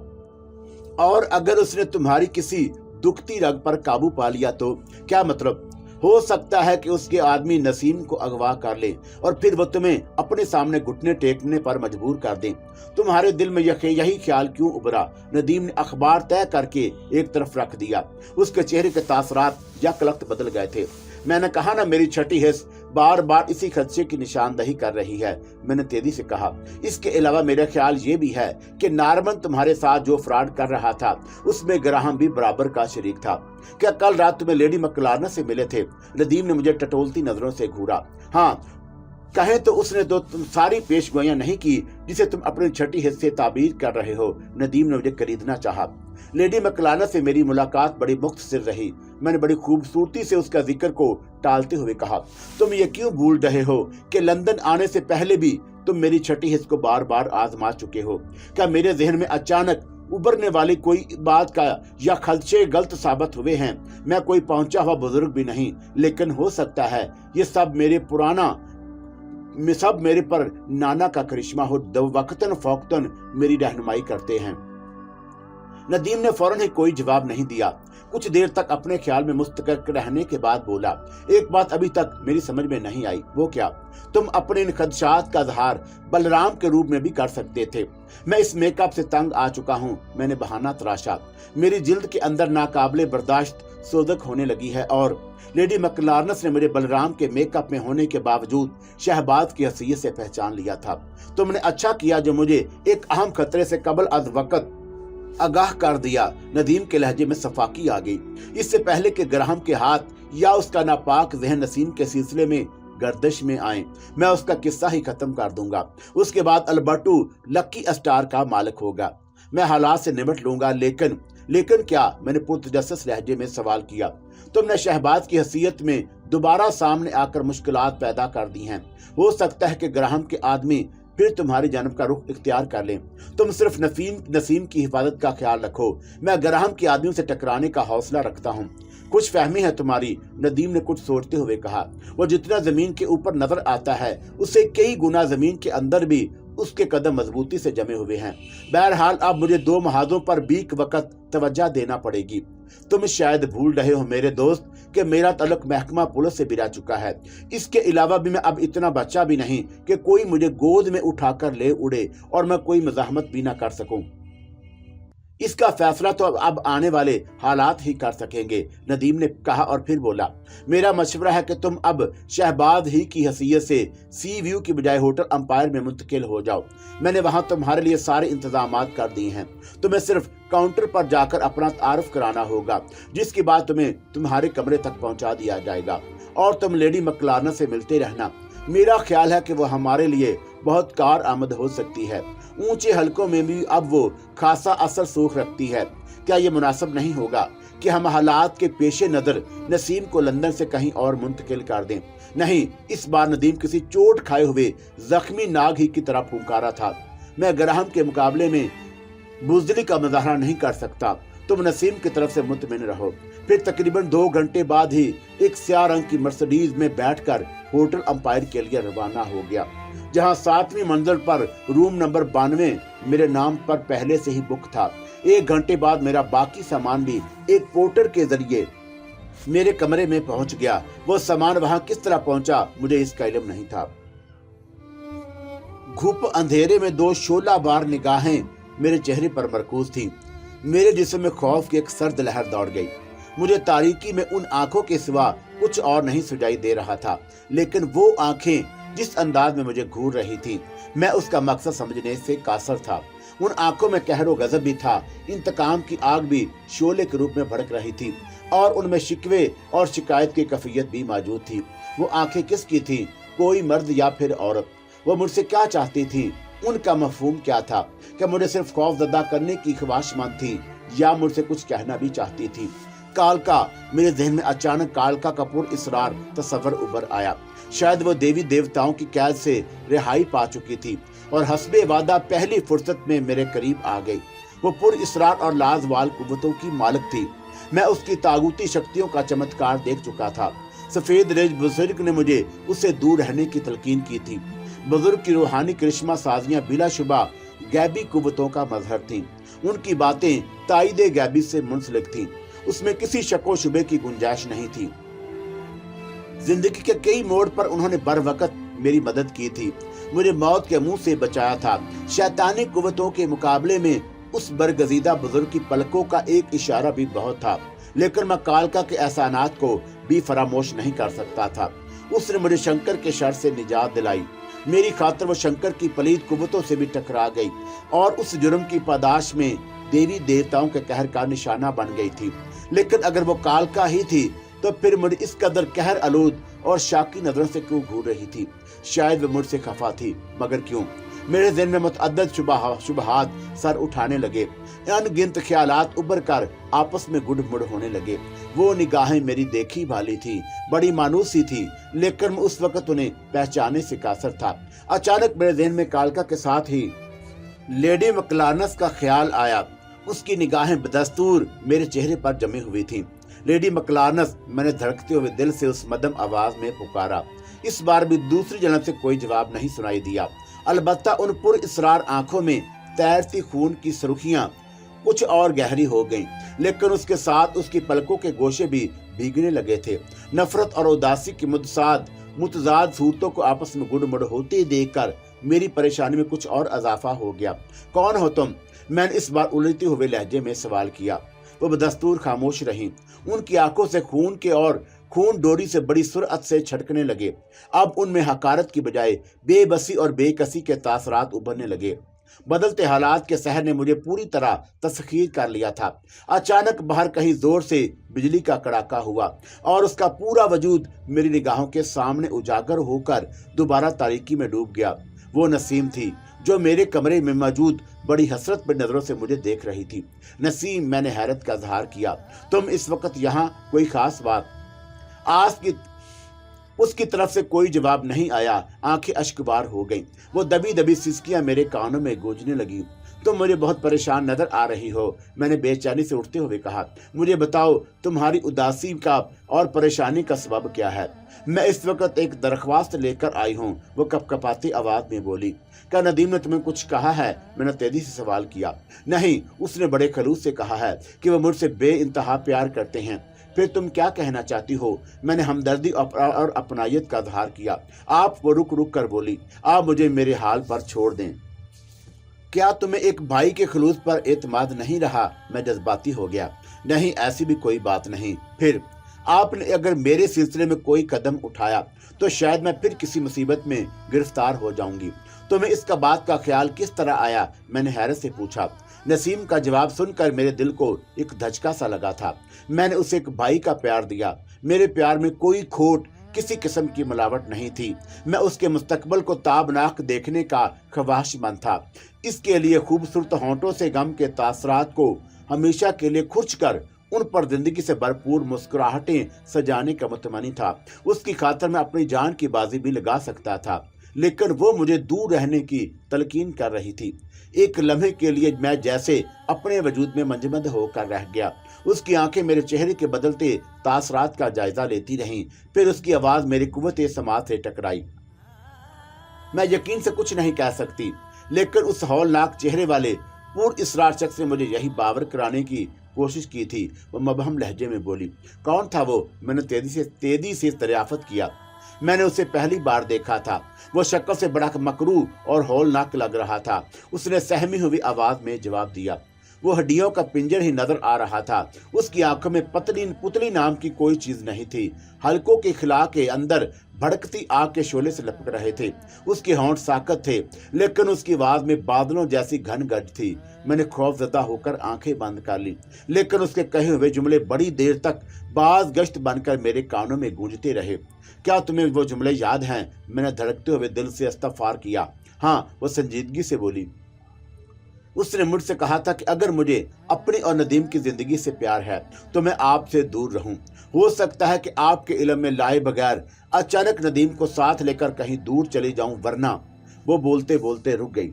और अगर उसने तुम्हारी किसी दुखती रग पर काबू पा लिया तो क्या मतलब? हो सकता है कि उसके आदमी नसीम को अगवा कर ले और फिर वो तुम्हें अपने सामने घुटने टेकने पर मजबूर कर दे। तुम्हारे दिल में यही ख्याल क्यों उभरा? नदीम ने अखबार तय करके एक तरफ रख दिया। उसके चेहरे के तासरात यकलख्त बदल गए थे। मैंने कहा ना, मेरी छठी हिस्स बार बार इसी खदशे की निशानदही कर रही है, मैंने तेजी से कहा। इसके अलावा मेरा ख्याल ये भी है कि नारमन तुम्हारे साथ जो फ्रॉड कर रहा था उसमें ग्राहम भी बराबर का शरीक था। क्या कल रात तुम्हें लेडी मकलारना से मिले थे? नदीम ने मुझे टटोलती नजरों से घूरा। हाँ, कहे तो उसने तो तुम सारी पेशगोइयां नहीं की जिसे तुम अपनी छठी हिस्से ताबीर कर रहे हो। नदीम ने मुझे खरीदना चाहा। लेडी मकलाना से मेरी मुलाकात बड़ी मुख्तसर रही। मैंने बड़ी खूबसूरती से उसका जिक्र को टालते हुए कहा, तुम ये क्यों भूल रहे हो कि लंदन आने से पहले भी तुम मेरी छठी हिस्स को बार बार आजमा चुके हो? क्या मेरे जहन में अचानक उभरने वाली कोई बात का या खदशे गलत साबित हुए हैं? मैं कोई पहुंचा हुआ बुजुर्ग भी नहीं, लेकिन हो सकता है ये सब मेरे पर नाना का करिश्मा हो। वक्तन फौक्तन मेरी रहनुमाई करते हैं। नदीम ने फौरन ही कोई जवाब नहीं दिया। कुछ देर तक अपने ख्याल में मुस्तकिल रहने के बाद बोला, एक बात अभी तक मेरी समझ में नहीं आई। वो क्या? तुम अपने इन खदशात का इजहार बलराम के रूप में भी कर सकते थे। मैं इस मेकअप से तंग आ चुका हूँ, मैंने बहाना तराशा। मेरी जिल्द के अंदर नाकाबिले बर्दाश्त सोदक होने लगी है और लेडी मकलारनस ने मुझे बलराम के मेकअप में होने के बावजूद शहबाज की हैसियत से पहचान लिया था। तुमने अच्छा किया जो मुझे एक अहम खतरे से कबल अज वक्त आगाह कर दिया। नदीम के लहजे में सफाकी आ गई। इससे पहले कि ग्राहम के हाथ या उसका नापाक जहन नसीम के सिलसिले में गर्दिश में आए, मैं उसका किस्सा ही खत्म कर दूंगा। उसके बाद अल्बर्टो लकी स्टार का मालिक होगा। मैं हालात से निपट लूंगा। लेकिन क्या? मैंने पुरतजस्सुस लहजे में सवाल किया। तुमने शहबाज की हैसियत में दोबारा सामने आकर मुश्किलात पैदा कर दी हैं। हो सकता है कि ग्राहम के आदमी फिर तुम्हारी जानब का रुख इख्तियार कर लें। तुम सिर्फ नसीम की हिफाजत का ख्याल रखो। मैं ग्राहम के आदमियों से टकराने का हौसला रखता हूँ। कुछ फहमी है तुम्हारी, नदीम ने कुछ सोचते हुए कहा। वो जितना जमीन के ऊपर नजर आता है उससे कई गुना जमीन के अंदर भी उसके कदम मजबूती से जमे हुए हैं। बहरहाल अब मुझे दो महाजों पर बीक वक्त तवज्जो देना पड़ेगी। तुम शायद भूल रहे हो मेरे दोस्त कि मेरा तल्लुक महकमा पुलिस से भी रह चुका है। इसके अलावा भी मैं अब इतना बच्चा भी नहीं कि कोई मुझे गोद में उठाकर ले उड़े और मैं कोई मज़ाहमत भी ना कर सकूं। इसका फैसला तो अब आने वाले हालात ही कर सकेंगे, नदीम ने कहा और फिर बोला, मेरा मशवरा है कि तुम अब शहबाज ही की हैसियत से सी व्यू की बजाय होटल अंपायर में मुंतकिल हो जाओ। मैंने वहां तुम्हारे लिए सारे इंतजामात कर दिए हैं। तुम्हें सिर्फ काउंटर पर जाकर अपना तारुफ कराना होगा, जिसके बाद तुम्हें तुम्हारे कमरे तक पहुंचा दिया जाएगा और तुम लेडी मकलारना से मिलते रहना। मेरा ख्याल है कि वो हमारे लिए बहुत कार आमद हो सकती है। ऊंचे हलकों में भी अब वो खासा असर सूख रखती है। क्या ये मुनासिब नहीं होगा कि हम हालात के पेशे नजर नसीम को लंदन से कहीं और मुंतकिल कर दें? नहीं, इस बार नदीम किसी चोट खाए हुए जख्मी नाग ही की तरह फुंकारा था। मैं ग्राहम के मुकाबले में बुज़दिली का मुजाहरा नहीं कर सकता। तुम नसीम की तरफ से मुतमिन रहो। फिर तकरीबन 2 घंटे बाद ही एक स्याह रंग की मर्सिडीज में बैठकर होटल अंपायर के लिए रवाना हो गया, जहां 7वीं मंजिल पर रूम नंबर 92 मेरे नाम पर पहले से ही बुक था। 1 घंटे बाद मेरा बाकी सामान भी एक पोर्टर के जरिए मेरे कमरे में पहुंच गया। वो सामान वहां किस तरह पहुंचा मुझे इसका इल्म नहीं था। घुप अंधेरे में 2 शोला बार निगाहें मेरे चेहरे पर मरकूज थी। मेरे जिस्म में खौफ की एक सर्द लहर दौड़ गई। मुझे तारीकी में उन आंखों के सिवा कुछ और नहीं सुझाई दे रहा था, लेकिन वो आंखें जिस अंदाज में मुझे घूर रही थी, मैं उसका मकसद समझने से कासर था। उन आंखों में कहरो गजब भी था, इंतकाम की आग भी शोले के रूप में भड़क रही थी और उनमें शिकवे और शिकायत की कैफियत भी मौजूद थी। वो आंखें किसकी थी? कोई मर्द या फिर औरत? वो मुझसे क्या चाहती थी? उनका मफहूम क्या था? क्या मुझे सिर्फ खौफजदा करने की ख्वाहिशमंद थी या मुझसे कुछ कहना भी चाहती थी? कालका, मेरे जहन में अचानक कालका का पुरइसरार तस्वर उभर आया। शायद वो देवी देवताओं की कैद से रिहाई पा चुकी थी और हस्बे वादा पहली फुर्सत में मेरे करीब आ गई। वो पुरइसरार और लाजवाल कुव्वतों की मालिक थी। मैं उसकी तागूती शक्तियों का चमत्कार देख चुका था। सफेद रेज बुजुर्ग ने मुझे उससे दूर रहने की तलकीन की थी। बुजुर्ग की रूहानी करिश्मा साजियां बिलाशुबा गैबी कुव्वतों का मजहर थी उनकी बातें ताईदे गैबी से मुंसलिक थीं। उसमें किसी शक व शुबे की गुंजाइश नहीं थी। जिंदगी के कई मोड़ पर उन्होंने बर वक्त मेरी मदद की थी, मुझे मौत के मुंह से बचाया था। शैतानी कुव्वतों के मुकाबले में उस बरगजीदा बुजुर्ग की पलकों का एक इशारा भी बहुत था, लेकिन मैं कालका के एहसानात को भी फरामोश नहीं कर सकता था। उसने मुझे शंकर के शर से निजात दिलाई। मेरी खातिर वो शंकर की पलीद कुव्वतों से भी टकरा गई और उस जुर्म की पादाश में देवी देवताओं के कहर का निशाना बन गई थी। लेकिन अगर वो कालका ही थी तो फिर मुझे इस कदर कहर आलूद और शाकी नजरों से क्यों घूर रही थी? शायद वो मुझसे खफा थी, मगर क्यों? मेरे ज़हन में मुतअद्दिद शुबहात सर उठाने लगे। अनगिनत ख्यालात उभर कर आपस में गुड़-मुड़ होने लगे। वो निगाहें मेरी देखी भाली थी, बड़ी मानूसी थी, लेकिन मैं उस वक्त उन्हें पहचाने से कासर था। अचानक मेरे ज़हन में कालका के साथ ही लेडी मकलानस का ख्याल आया। उसकी निगाहें बदस्तूर मेरे चेहरे पर जमी हुई थीं। लेडी मकलानस, मैंने धड़कते हुए दिल से उस मदम आवाज में पुकारा। इस बार भी दूसरी जन्म से कोई जवाब नहीं सुनाई दिया। अलबत्ता उन पुर इसरार आंखों में तैरती खून की सुर्खियां कुछ और गहरी हो गईं, लेकिन उसके साथ उसकी पलकों के गोशे भी भीगने लगे थे। नफरत और उदासी की मुतजाद सूरतों को आपस में गुड़-मुड़ होते देखकर मेरी परेशानी में कुछ और इजाफा हो गया। कौन हो तुम? मैंने इस बार उलझते हुए लहजे में सवाल किया। वो बदस्तूर खामोश रहीं। उनकी आंखों से खून के और खून डोरी से बड़ी सुरअत से छटकने लगे। अब उनमें हकारत की बजाय बेबसी और बेकसी के तासरात उभरने लगे। बदलते हालात के सहर ने मुझे पूरी तरह तस्खीर कर लिया था। अचानक बाहर कहीं जोर से बिजली का कड़ाका हुआ और उसका पूरा वजूद मेरी निगाहों के सामने उजागर होकर दोबारा तारीकी में डूब गया। वो नसीम थी जो मेरे कमरे में मौजूद बड़ी हसरत पर नजरों से मुझे देख रही थी। नसीम, मैंने हैरत का इजहार किया, तुम इस वक्त यहाँ? कोई खास बात? उसकी तरफ से कोई जवाब नहीं आया। आंखें अश्कबार हो गईं। वो दबी दबी सिसकियां मेरे कानों में गूंजने लगी। तुम मुझे बहुत परेशान नजर आ रही हो, मैंने बेचैनी से उठते हुए कहा। मुझे बताओ, तुम्हारी उदासी का और परेशानी का सबब क्या है? मैं इस वक्त एक दरख्वास्त लेकर आई हूँ, वो कपकपाती आवाज में बोली। क्या नदीम ने तुम्हें कुछ कहा है? मैंने तेजी से सवाल किया। नहीं, उसने बड़े खलूस से कहा है कि वो मुझसे बेइंतहा प्यार करते हैं। फिर तुम क्या कहना चाहती हो? मैंने हमदर्दी और अपनायत का इजहार किया। आप वो रुक रुक कर बोली। आप मुझे मेरे हाल पर छोड़ दें। क्या तुम्हें एक भाई के खलूस पर एतमाद नहीं रहा? मैं जज्बाती हो गया। नहीं, ऐसी भी कोई बात नहीं। फिर आपने अगर मेरे सिलसिले में कोई कदम उठाया तो शायद मैं फिर किसी मुसीबत में गिरफ्तार हो जाऊंगी। तुम्हें इसका बात का ख्याल किस तरह आया? मैंने हैरत से पूछा। नसीम का जवाब सुनकर मेरे दिल को एक धचका सा लगा था। मैंने उसे एक भाई का प्यार दिया। मेरे प्यार में कोई खोट, किसी किस्म की मिलावट नहीं थी। मैं उसके मुस्तकबल को ताबनाक देखने का ख्वाहिशमंद था। इसके लिए खूबसूरत होंठों से गम के तासरात को हमेशा के लिए खुर्च कर उन पर जिंदगी से भरपूर मुस्कुराहटें सजाने का मुतमनी था। उसकी खातिर मैं अपनी जान की बाजी भी लगा सकता था, लेकिन वो मुझे दूर रहने की तलकीन कर रही थी। एक लम्हे के लिए मैं जैसे अपने वजूद में मंजमद होकर रह गया। उसकी आंखें मेरे चेहरे के बदलते तासरात का जायजा लेती रहीं। फिर उसकी आवाज मेरी कुव्वत समात से टकराई। मैं यकीन से कुछ नहीं कह सकती, लेकिन उस हौलनाक चेहरे वाले पूर्ण इसरार शख्स ने मुझे यही बावर कराने की कोशिश की थी। वो मबहम लहजे में बोली। कौन था वो? मैंने तेजी से दरियाफ्त किया। मैंने उसे पहली बार देखा था। वो शक्ल से बड़ा मकरू और हौलनाक लग रहा था। उसने सहमी हुई आवाज में जवाब दिया। वो हड्डियों का पिंजर ही नजर आ रहा था। उसकी आंखों में पुतली नाम की कोई चीज नहीं थी। हलकों के खिला के अंदर भड़कती आग के शोले से लपक रहे थे। उसके होंठ साकत थे, लेकिन उसकी आवाज में बादलों जैसी घन गर्ज थी। मैंने खौफजदा होकर आंखें बंद कर ली, लेकिन उसके कहे हुए जुमले बड़ी देर तक बाज गश्त बनकर मेरे कानों में गूंजते रहे। क्या तुम्हें वो जुमले याद हैं? मैंने धड़कते हुए दिल से इस्तगफार किया। हाँ, वो संजीदगी से बोली। उसने मुझसे कहा था कि अगर मुझे अपनी और नदीम की जिंदगी से प्यार है तो मैं आपसे दूर रहूं। हो सकता है कि आपके इल्म में लाए बगैर अचानक नदीम को साथ लेकर कहीं दूर चली जाऊं, वरना। वो बोलते बोलते रुक गई।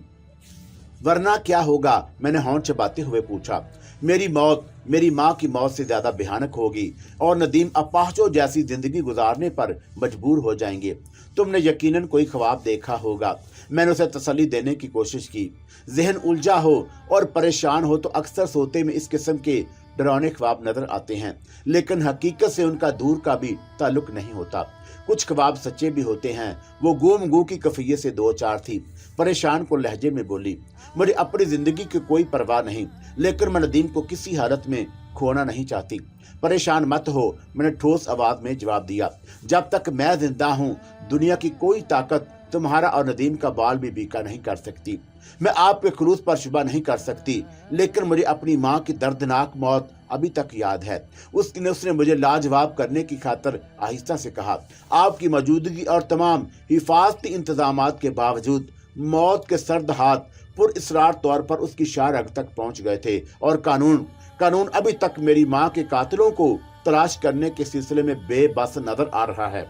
वरना क्या होगा? मैंने होंठ चबाते हुए पूछा। मेरी मौत, मेरी माँ की मौत से ज्यादा भयानक होगी और नदीम अपाहचों जैसी जिंदगी गुजारने पर मजबूर हो जाएंगे। तुमने यकीनन कोई ख्वाब देखा होगा। मैंने उसे तसल्ली देने की कोशिश की। जहन उलझा हो और परेशान हो तो अक्सर सोते में इस किस्म के डरावने ख्वाब नजर आते हैं, लेकिन हकीकत से उनका दूर का भी ताल्लुक नहीं होता। कुछ ख्वाब सच्चे भी होते हैं। वो गुम गू की कफियत से दो चार थी। परेशान को लहजे में बोली, मुझे अपनी जिंदगी की कोई परवाह नहीं, लेकिन मैं नदीम को किसी हालत में खोना नहीं चाहती। परेशान मत हो, मैंने ठोस आवाज में जवाब दिया। जब तक मैं जिंदा हूँ दुनिया की कोई ताकत तुम्हारा और नदीम का बाल भी बीका नहीं कर सकती। मैं आपके खुलूस पर शुबा नहीं कर सकती, लेकिन मुझे अपनी माँ की दर्दनाक मौत अभी तक याद है। उसने मुझे लाजवाब करने की खातिर आहिस्ता से कहा, आपकी मौजूदगी और तमाम हिफाजती इंतजामात के बावजूद मौत के सर्द हाथ पुरइसरार तौर पर उसकी शाह रग तक पहुंच गए थे और कानून अभी तक मेरी माँ के कातिलों को तलाश करने के सिलसिले में बेबस नजर आ रहा है।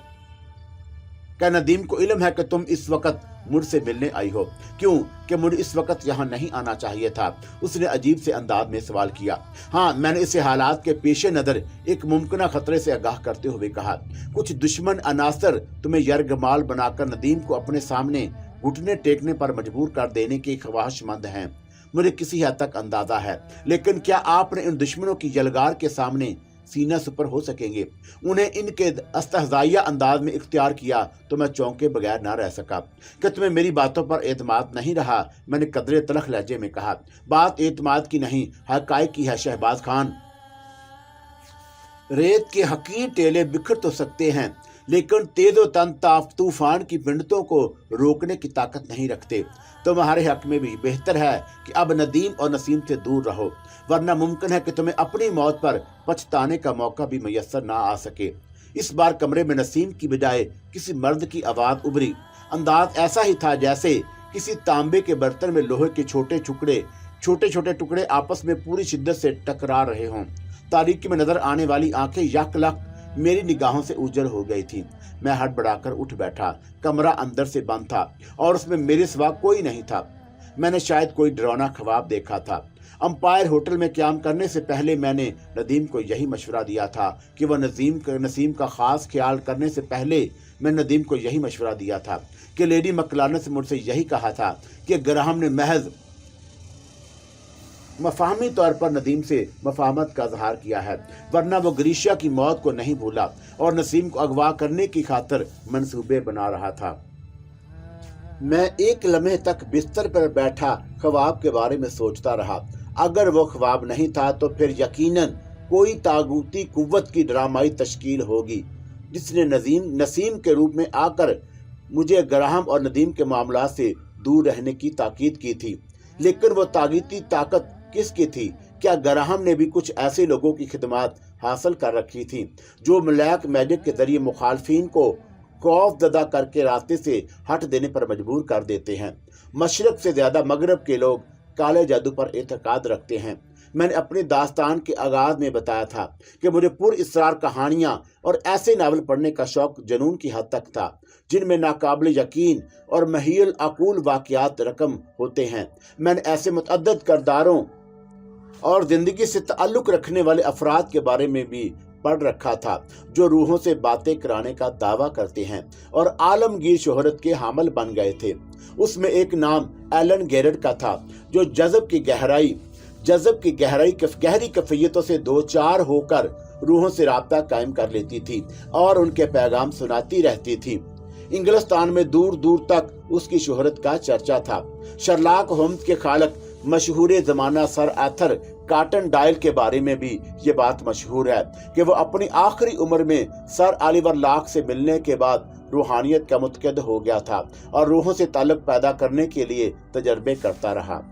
क्या नदीम को इल्म है कि तुम इस वक्त मुझसे मिलने आई हो? क्यों कि मुझे इस वक्त यहाँ नहीं आना चाहिए था? उसने अजीब से अंदाज में सवाल किया। हाँ, मैंने इसे हालात के पेश नजर एक मुमकिन खतरे से आगाह करते हुए कहा। कुछ दुश्मन अनासर तुम्हें यरगमाल बनाकर नदीम को अपने सामने घुटने टेकने पर मजबूर कर देने के ख्वाहिशमंद हैं। मुझे किसी हद तक अंदाजा है, लेकिन क्या आपने इन दुश्मनों की यलगार के सामने सीना सुपर हो सकेंगे? उन्हें इनके अस्तहज़ाइया अंदाज में इख्तियार किया तो मैं चौंके बगैर ना रह सका। कि तुम्हें मेरी बातों पर एतमाद नहीं रहा? मैंने कदरे तलख लहजे में कहा। बात एतमाद की नहीं, हक़ाइक़ की है शहबाज खान। रेत के हकीर टेले बिखर तो सकते हैं, लेकिन तेजो तन तूफान की पिंडतों को रोकने की ताकत नहीं रखते। तुम्हारे हक में भी बेहतर है कि अब नदीम और नसीम से दूर रहो, वरना मुमकिन है कि तुम्हें अपनी मौत पर पछताने का मौका भी मैसर ना आ सके। इस बार कमरे में नसीम की बजाय किसी मर्द की आवाज उभरी। अंदाज ऐसा ही था जैसे किसी तांबे के बर्तन में लोहे के छोटे छोटे टुकड़े आपस में पूरी शिद्दत से टकरा रहे हों। तारीकी में नजर आने वाली आंखें यकलक मेरी निगाहों से उजड़ हो गई थी। मैं हड़बड़ाकर उठ बैठा। कमरा अंदर से बंद था और उसमें मेरे सिवा कोई नहीं था। मैंने शायद कोई डरावना ख्वाब देखा था। अंपायर होटल में क्याम करने से पहले मैंने नदीम को यही मशवरा दिया था कि वह नसीम का खास ख्याल करने से पहले मैं नदीम को यही मशवरा दिया था कि लेडी मकलानत से मुझसे यही कहा था कि ग्राहम ने महज मफाहमी तौर पर नदीम से मफाहमत का इजहार किया है, वरना वो ग्रीशिया की मौत को नहीं भूला और नसीम को अगवा करने की खातिर मंसूबे बना रहा था। मैं एक लम्हे तक बिस्तर पर बैठा ख्वाब के बारे में सोचता रहा। अगर वो ख्वाब नहीं था तो फिर यकीनन कोई तागूती कुव्वत की ड्रामाई तश्कील होगी जिसने नसीम के रूप में आकर मुझे ग्राहम और नदीम के मामला से दूर रहने की ताकीद की थी। लेकिन वो तागीती ताकत किसकी थी? क्या ग्राहम ने भी कुछ ऐसे लोगों की खिदमत हासिल कर रखी थी जो ब्लैक मैजिक के जरिए मुखालफिन को खौफजदा करके रास्ते से हट देने पर मजबूर कर देते हैं? मशरक से ज्यादा मगरब के लोग काले जादू पर एतकाद रखते हैं। मैंने अपनी दास्तान के आगाज में बताया था कि मुझे पुरइसरार कहानियां और ऐसे नावल पढ़ने का शौक जुनून की हद तक था जिनमें नाकाबिल यकीन और महिल अकूल वाक़यात रकम होते हैं। मैंने ऐसे मुतअद्दिद किरदारों और जिंदगी से ताल्लुक रखने वाले अफराद के बारे में भी पढ़ रखा था जो रूहों से बातें कराने का दावा करते हैं और आलमगीर शोहरत के हामिल बन गए थे। उसमें एक नाम एलन गैरेट का था जो जज़ब की गहरी कफियतों से दो चार होकर रूहों से राब्ता कायम कर लेती थी और उनके पैगाम सुनाती रहती थी। इंग्लिस्तान में दूर दूर तक उसकी शोहरत का चर्चा था। शर्लॉक होम्स के खालक मशहूर जमाना सर आर्थर कॉटन डायल के बारे में भी ये बात मशहूर है कि वो अपनी आखिरी उम्र में सर ऑलिवर लॉक से मिलने के बाद रूहानियत का मुतक़िद हो गया था और रूहों से ताल्लुक पैदा करने के लिए तजर्बे करता रहा।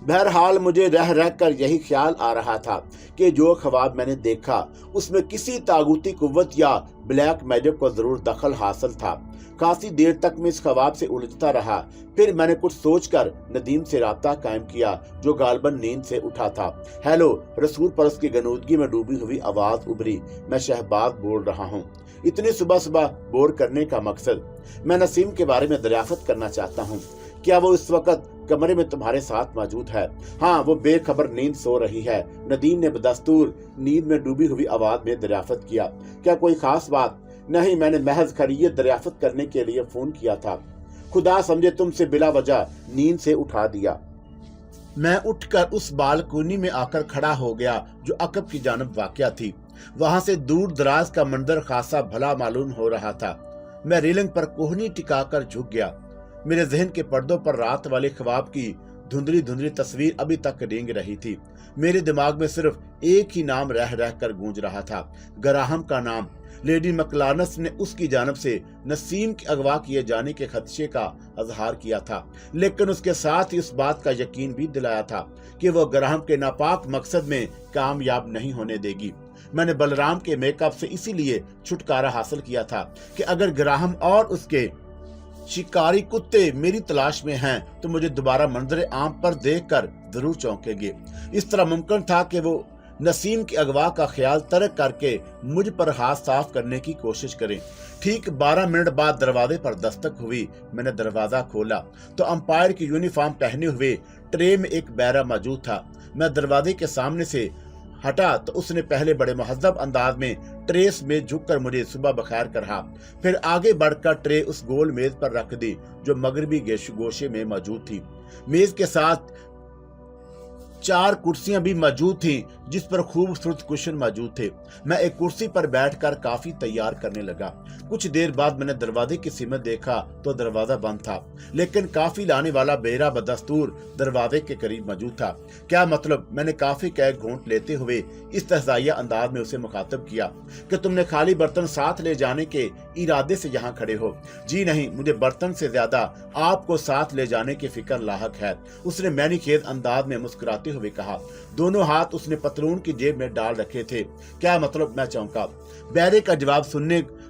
बहरहाल मुझे रह रह कर यही ख्याल आ रहा था कि जो ख्वाब मैंने देखा उसमें किसी तागूती कुव्वत या ब्लैक मैजिक को जरूर दखल हासिल था। काफी देर तक मैं इस ख्वाब से उलझता रहा। फिर मैंने कुछ सोचकर नदीम से राब्ता कायम किया जो गालबन नींद से उठा था। हेलो, रसूल परस की गनूदगी में डूबी हुई आवाज उभरी। मैं शहबाज बोल रहा हूँ। इतनी सुबह सुबह बोर करने का मकसद? मैं नसीम के बारे में दरियाफ्त करना चाहता हूँ। क्या वो इस वक्त कमरे में तुम्हारे साथ मौजूद है। हाँ, वो बेखबर नींद सो रही है। नदीम ने बदस्तूर नींद में डूबी हुई आवाज में दरियाफ्त किया। क्या कोई खास बात? नहीं, मैंने महज खैरियत दरियाफ्त करने के लिए फोन किया था। खुदा समझे तुमसे बिला वजह नींद से उठा दिया। मैं उठकर उस बालकोनी में आकर खड़ा हो गया जो अकब की जानब वाक़या थी। वहां से दूर दराज का मंजर खासा भला मालूम हो रहा था। मैं रेलिंग पर कोहनी टिकाकर झुक गया। मेरे जहन के पर्दों पर रात वाले ख्वाब की धुंधली धुंधली तस्वीर अभी तक रेंग रही थी। मेरे दिमाग में सिर्फ एक ही नाम रह रह कर गूंज रहा था, ग्राहम का नाम। लेडी मैकलानस ने उसकी जानब से नसीम के अगवा किए जाने के खदशे का अजहार किया था, लेकिन उसके साथ ही उस बात का यकीन भी दिलाया था कि वो ग्राहम के नापाक मकसद में कामयाब नहीं होने देगी। मैंने बलराम के मेकअप से इसीलिए छुटकारा हासिल किया था कि अगर ग्राहम और उसके शिकारी कुत्ते मेरी तलाश में हैं तो मुझे दोबारा मंजर आम पर देखकर जरूर चौंकेंगे। इस तरह मुमकिन था कि वो नसीम के अगवा का ख्याल तर्क करके मुझ पर हाथ साफ करने की कोशिश करें। ठीक 12 मिनट बाद दरवाजे पर दस्तक हुई। मैंने दरवाजा खोला तो अंपायर की यूनिफॉर्म पहने हुए ट्रे में एक बैरा मौजूद था। मैं दरवाजे के सामने से हटा तो उसने पहले बड़े महज़ब अंदाज में ट्रेस में झुककर मुझे सुबह बखैर कहा, फिर आगे बढ़कर ट्रे उस गोल मेज पर रख दी जो मगरबी गोशे में मौजूद थी। मेज के साथ 4 कुर्सियां भी मौजूद थीं जिस पर खूबसूरत कुशन मौजूद थे। मैं एक कुर्सी पर बैठकर काफी तैयार करने लगा। कुछ देर बाद मैंने दरवाजे की सीमत देखा तो दरवाजा बंद था, लेकिन काफी लाने वाला बेरा बदस्तूर दरवाजे के करीब मौजूद था। क्या मतलब? मैंने काफी कह घूंट लेते हुए इस्तहज़ाइया अंदाज में उसे मुखातब किया कि तुमने खाली बर्तन साथ ले जाने के इरादे से यहाँ खड़े हो? जी नहीं, मुझे बर्तन से ज्यादा आपको साथ ले जाने की फिक्र लाहक है, उसने मैनी खेद अंदाज में मुस्कुराते हुए कहा। दोनों हाथ उसने पतलून की जेब में डाल रखे थे। क्या मतलब? मैं चौंका। बैरे का जवाब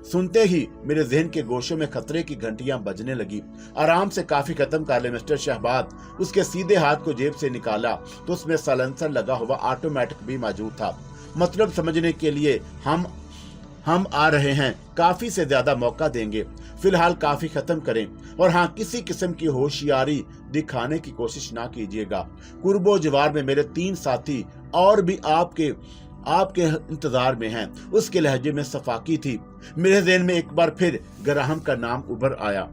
सुनते ही मेरे जहन के गोशों में खतरे की घंटियां बजने लगी। आराम से काफी खत्म कर ले मिस्टर शहबाज। उसके सीधे हाथ को जेब से निकाला तो उसमें साइलेंसर लगा हुआ ऑटोमेटिक भी मौजूद था। मतलब समझने के लिए हम आ रहे हैं, काफी से ज्यादा मौका देंगे। फिलहाल काफी खत्म करें और हाँ, किसी किस्म की होशियारी दिखाने की कोशिश ना कीजिएगा। कुर्बो जवार में मेरे 3 साथी और भी आपके इंतजार में हैं। उसके लहजे में सफाकी थी। मेरे ज़हन में एक बार फिर ग्राहम का नाम उभर आया।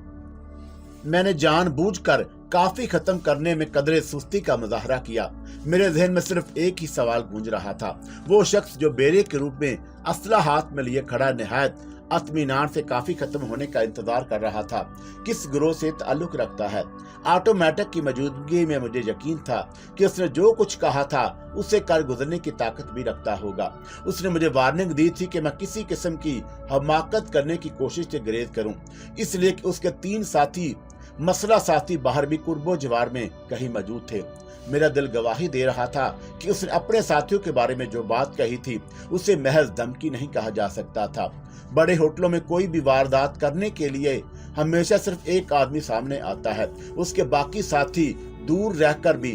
मैंने जानबूझकर काफी खत्म करने में कदरे सुस्ती का मुजाहरा किया। मेरे जहन में सिर्फ एक ही सवाल गूंज रहा था। वो शख्स जो बेरे के रूप में असला हाथ में लिए खड़ा निहायत अत्मीनान से काफी खत्म होने का इंतजार कर रहा था, किस गिरोह से ताल्लुक रखता है? ऑटोमेटिक की मौजूदगी में मुझे यकीन था कि उसने जो कुछ कहा था उसे कर गुजरने की ताकत भी रखता होगा। उसने मुझे वार्निंग दी थी कि मैं किसी किस्म की हमाकत करने की कोशिश से गुरेज करूं, इसलिए कि उसके 3 साथी मसला साथी बाहर भी कुर्बो जवार में कहीं मौजूद थे। मेरा दिल गवाही दे रहा था कि उसने अपने साथियों के बारे में जो बात कही थी उसे महज धमकी नहीं कहा जा सकता था। बड़े होटलों में कोई भी वारदात करने के लिए हमेशा सिर्फ एक आदमी सामने आता है, उसके बाकी साथी दूर रहकर भी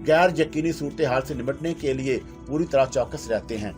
गैर यकीनी सूरत हाल से निपटने के लिए पूरी तरह चौकस रहते हैं।